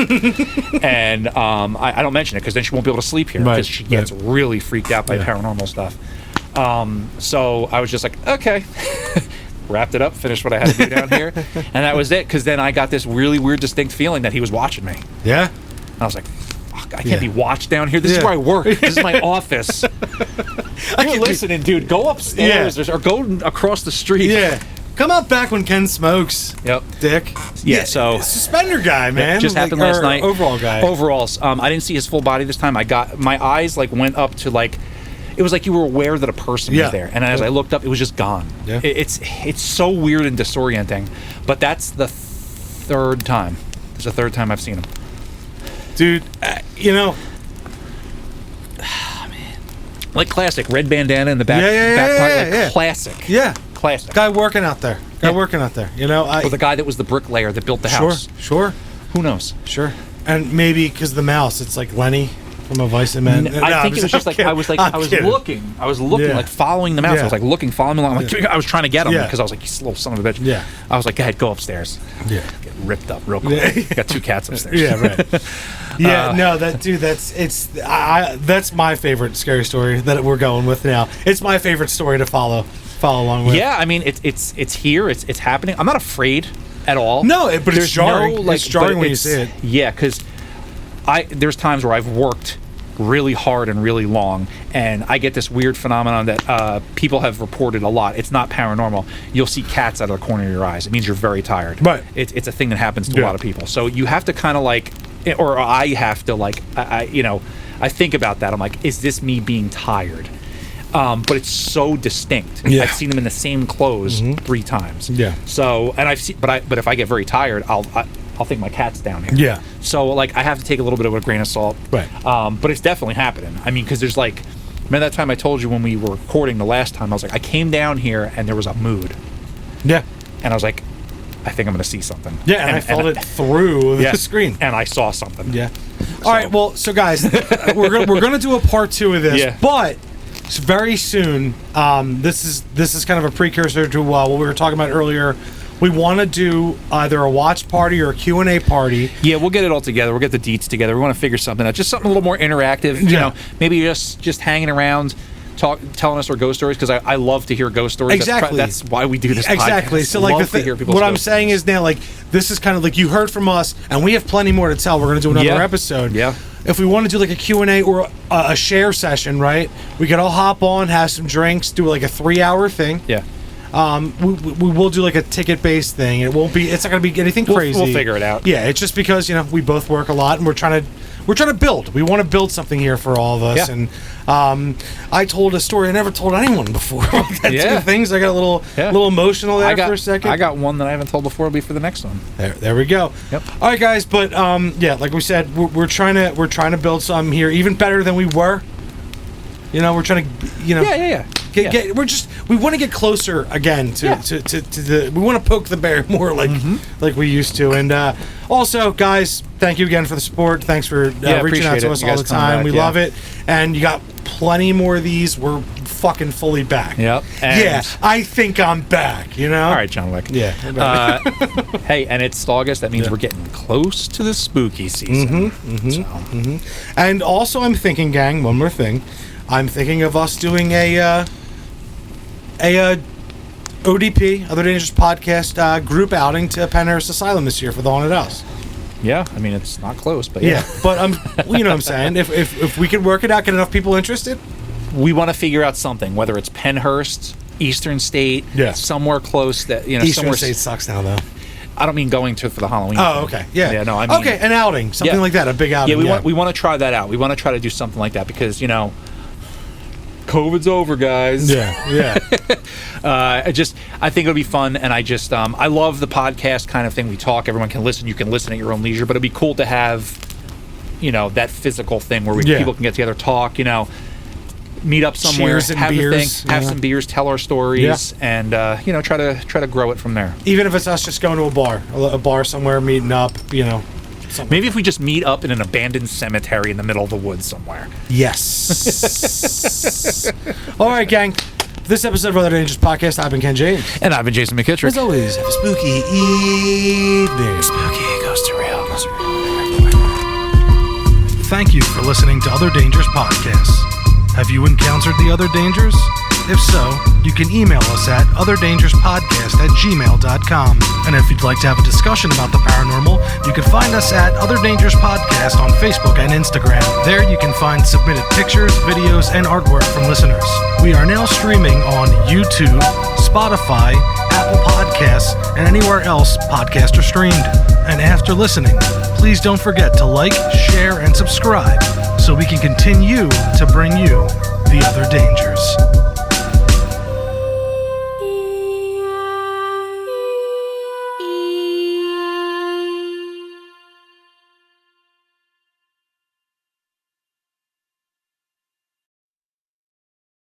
S3: and I don't mention it because then she won't be able to sleep here because she gets really freaked out by paranormal stuff. So I was just like, okay, wrapped it up, finished what I had to do down here, and that was it. Because then I got this really weird, distinct feeling that he was watching me.
S2: Yeah,
S3: and I was like, fuck, I can't be watched down here. This is where I work. This is my office. You're listening, dude. Go upstairs or go across the street.
S2: Come out back when Ken smokes.
S3: Yep.
S2: Dick.
S3: Yeah, so...
S2: Suspender guy, man.
S3: Just happened last night.
S2: Overall guy.
S3: Overalls. I didn't see his full body this time. My eyes went up to it was like you were aware that a person was there. And as I looked up, it was just gone.
S2: Yeah.
S3: It's so weird and disorienting. But that's the third time. It's the third time I've seen him.
S2: Dude, man.
S3: Like classic. Red bandana in the back pocket. Classic.
S2: Yeah.
S3: Classic.
S2: Guy working out there. Or the
S3: guy that was the bricklayer that built the house.
S2: Sure.
S3: Who knows?
S2: Sure. And maybe because the mouse, it's like Lenny from A Vice and Men.
S3: I think it was just I was looking, following the mouse. I was looking, following along. I was trying to get him because I was like, you little son of a bitch.
S2: Yeah.
S3: I was like, go ahead, go upstairs.
S2: Yeah.
S3: Get ripped up real quick. Got 2 cats upstairs.
S2: Yeah, right. That's my favorite scary story that we're going with now. It's my favorite story to follow along with.
S3: Yeah, I mean, it's here. It's happening. I'm not afraid at all.
S2: No, but it's jarring. It's jarring when you see it.
S3: Yeah, because there's times where I've worked really hard and really long, and I get this weird phenomenon that people have reported a lot. It's not paranormal. You'll see cats out of the corner of your eyes. It means you're very tired.
S2: Right.
S3: It's a thing that happens to a lot of people. So you have to kind of or I have to I think about that. I'm like, is this me being tired? But it's so distinct.
S2: Yeah.
S3: I've seen them in the same clothes 3 times.
S2: Yeah.
S3: So, and I've seen, but if I get very tired, I'll think my cat's down here.
S2: Yeah.
S3: So I have to take a little bit of a grain of salt.
S2: Right.
S3: But it's definitely happening. I mean, because there's remember that time I told you when we were recording the last time, I was like, I came down here and there was a mood.
S2: Yeah.
S3: And I was like, I think I'm going to see something.
S2: Yeah, and I felt it through the screen.
S3: And I saw something.
S2: Yeah. All right, well, so guys, we're gonna do a part 2 of this, but very soon. This is kind of a precursor to what we were talking about earlier. We want to do either a watch party or a Q&A party.
S3: Yeah, we'll get it all together. We'll get the deets together. We want to figure something out. Just something a little more interactive. You know, maybe just hanging around, telling us our ghost stories, because I love to hear ghost stories.
S2: Exactly.
S3: That's why we do this podcast.
S2: Exactly. So like what I'm saying is now, like, this is kind of like you heard from us, and we have plenty more to tell. We're going to do another episode.
S3: Yeah.
S2: If we want to do like a Q&A or a share session, right? We could all hop on, have some drinks, do like a 3-hour thing.
S3: Yeah.
S2: We will do like a ticket-based thing. It's not going to be anything crazy.
S3: We'll figure it out.
S2: Yeah, it's just because we both work a lot and we're trying to build. We want to build something here for all of us.
S3: Yeah.
S2: And I told a story I never told anyone before. Two things. I got a little emotional there for a second.
S3: I got one that I haven't told before. It'll be for the next one.
S2: There we go.
S3: Yep.
S2: All right, guys. But like we said, we're trying to build something here even better than we were. We're trying to
S3: Yeah.
S2: We want to get closer again to the. We want to poke the bear more like we used to. And also, guys, thank you again for the support. Thanks for reaching out to us all the time. We love it. And you got plenty more of these. We're fucking fully back.
S3: Yep.
S2: I think I'm back. All
S3: right, John Wick.
S2: Yeah.
S3: Hey, and it's August. That means we're getting close to the spooky season.
S2: And also, I'm thinking, gang, one more thing. I'm thinking of us doing a ODP, Other Dangerous Podcast, group outing to Penhurst Asylum this year for the Haunted House.
S3: Yeah, I mean, it's not close, but
S2: but you know what I'm saying? If we could work it out, get enough people interested,
S3: we want to figure out something, whether it's Penhurst, Eastern State, somewhere close that
S2: Eastern State sucks now though.
S3: I don't mean going to for the Halloween.
S2: Oh, okay, yeah,
S3: no, I mean
S2: an outing, something like that, a big outing.
S3: Yeah, we want to try that out. We want to try to do something like that because COVID's over, guys.
S2: Yeah.
S3: I think it'll be fun, and I love the podcast kind of thing. We talk, everyone can listen. You can listen at your own leisure, but it'd be cool to have, that physical thing where people can get together, talk, meet up somewhere,
S2: Cheers and
S3: have
S2: beers,
S3: have some beers, tell our stories, and try to grow it from there.
S2: Even if it's us just going to a bar somewhere, meeting up,
S3: Maybe if we just meet up in an abandoned cemetery in the middle of the woods somewhere.
S2: Yes. All right, gang. This episode of Other Dangerous Podcast, I've been Ken James.
S3: And I've been Jason McKittrick.
S2: As always, have a spooky evening.
S3: Spooky goes to real.
S2: Thank you for listening to Other Dangerous Podcasts. Have you encountered the other dangers? If so, you can email us at otherdangerouspodcast@gmail.com. And if you'd like to have a discussion about the paranormal, you can find us at Other Dangerous Podcast on Facebook and Instagram. There you can find submitted pictures, videos, and artwork from listeners. We are now streaming on YouTube, Spotify, Apple Podcasts, and anywhere else podcasts are streamed. And after listening, please don't forget to like, share, and subscribe so we can continue to bring you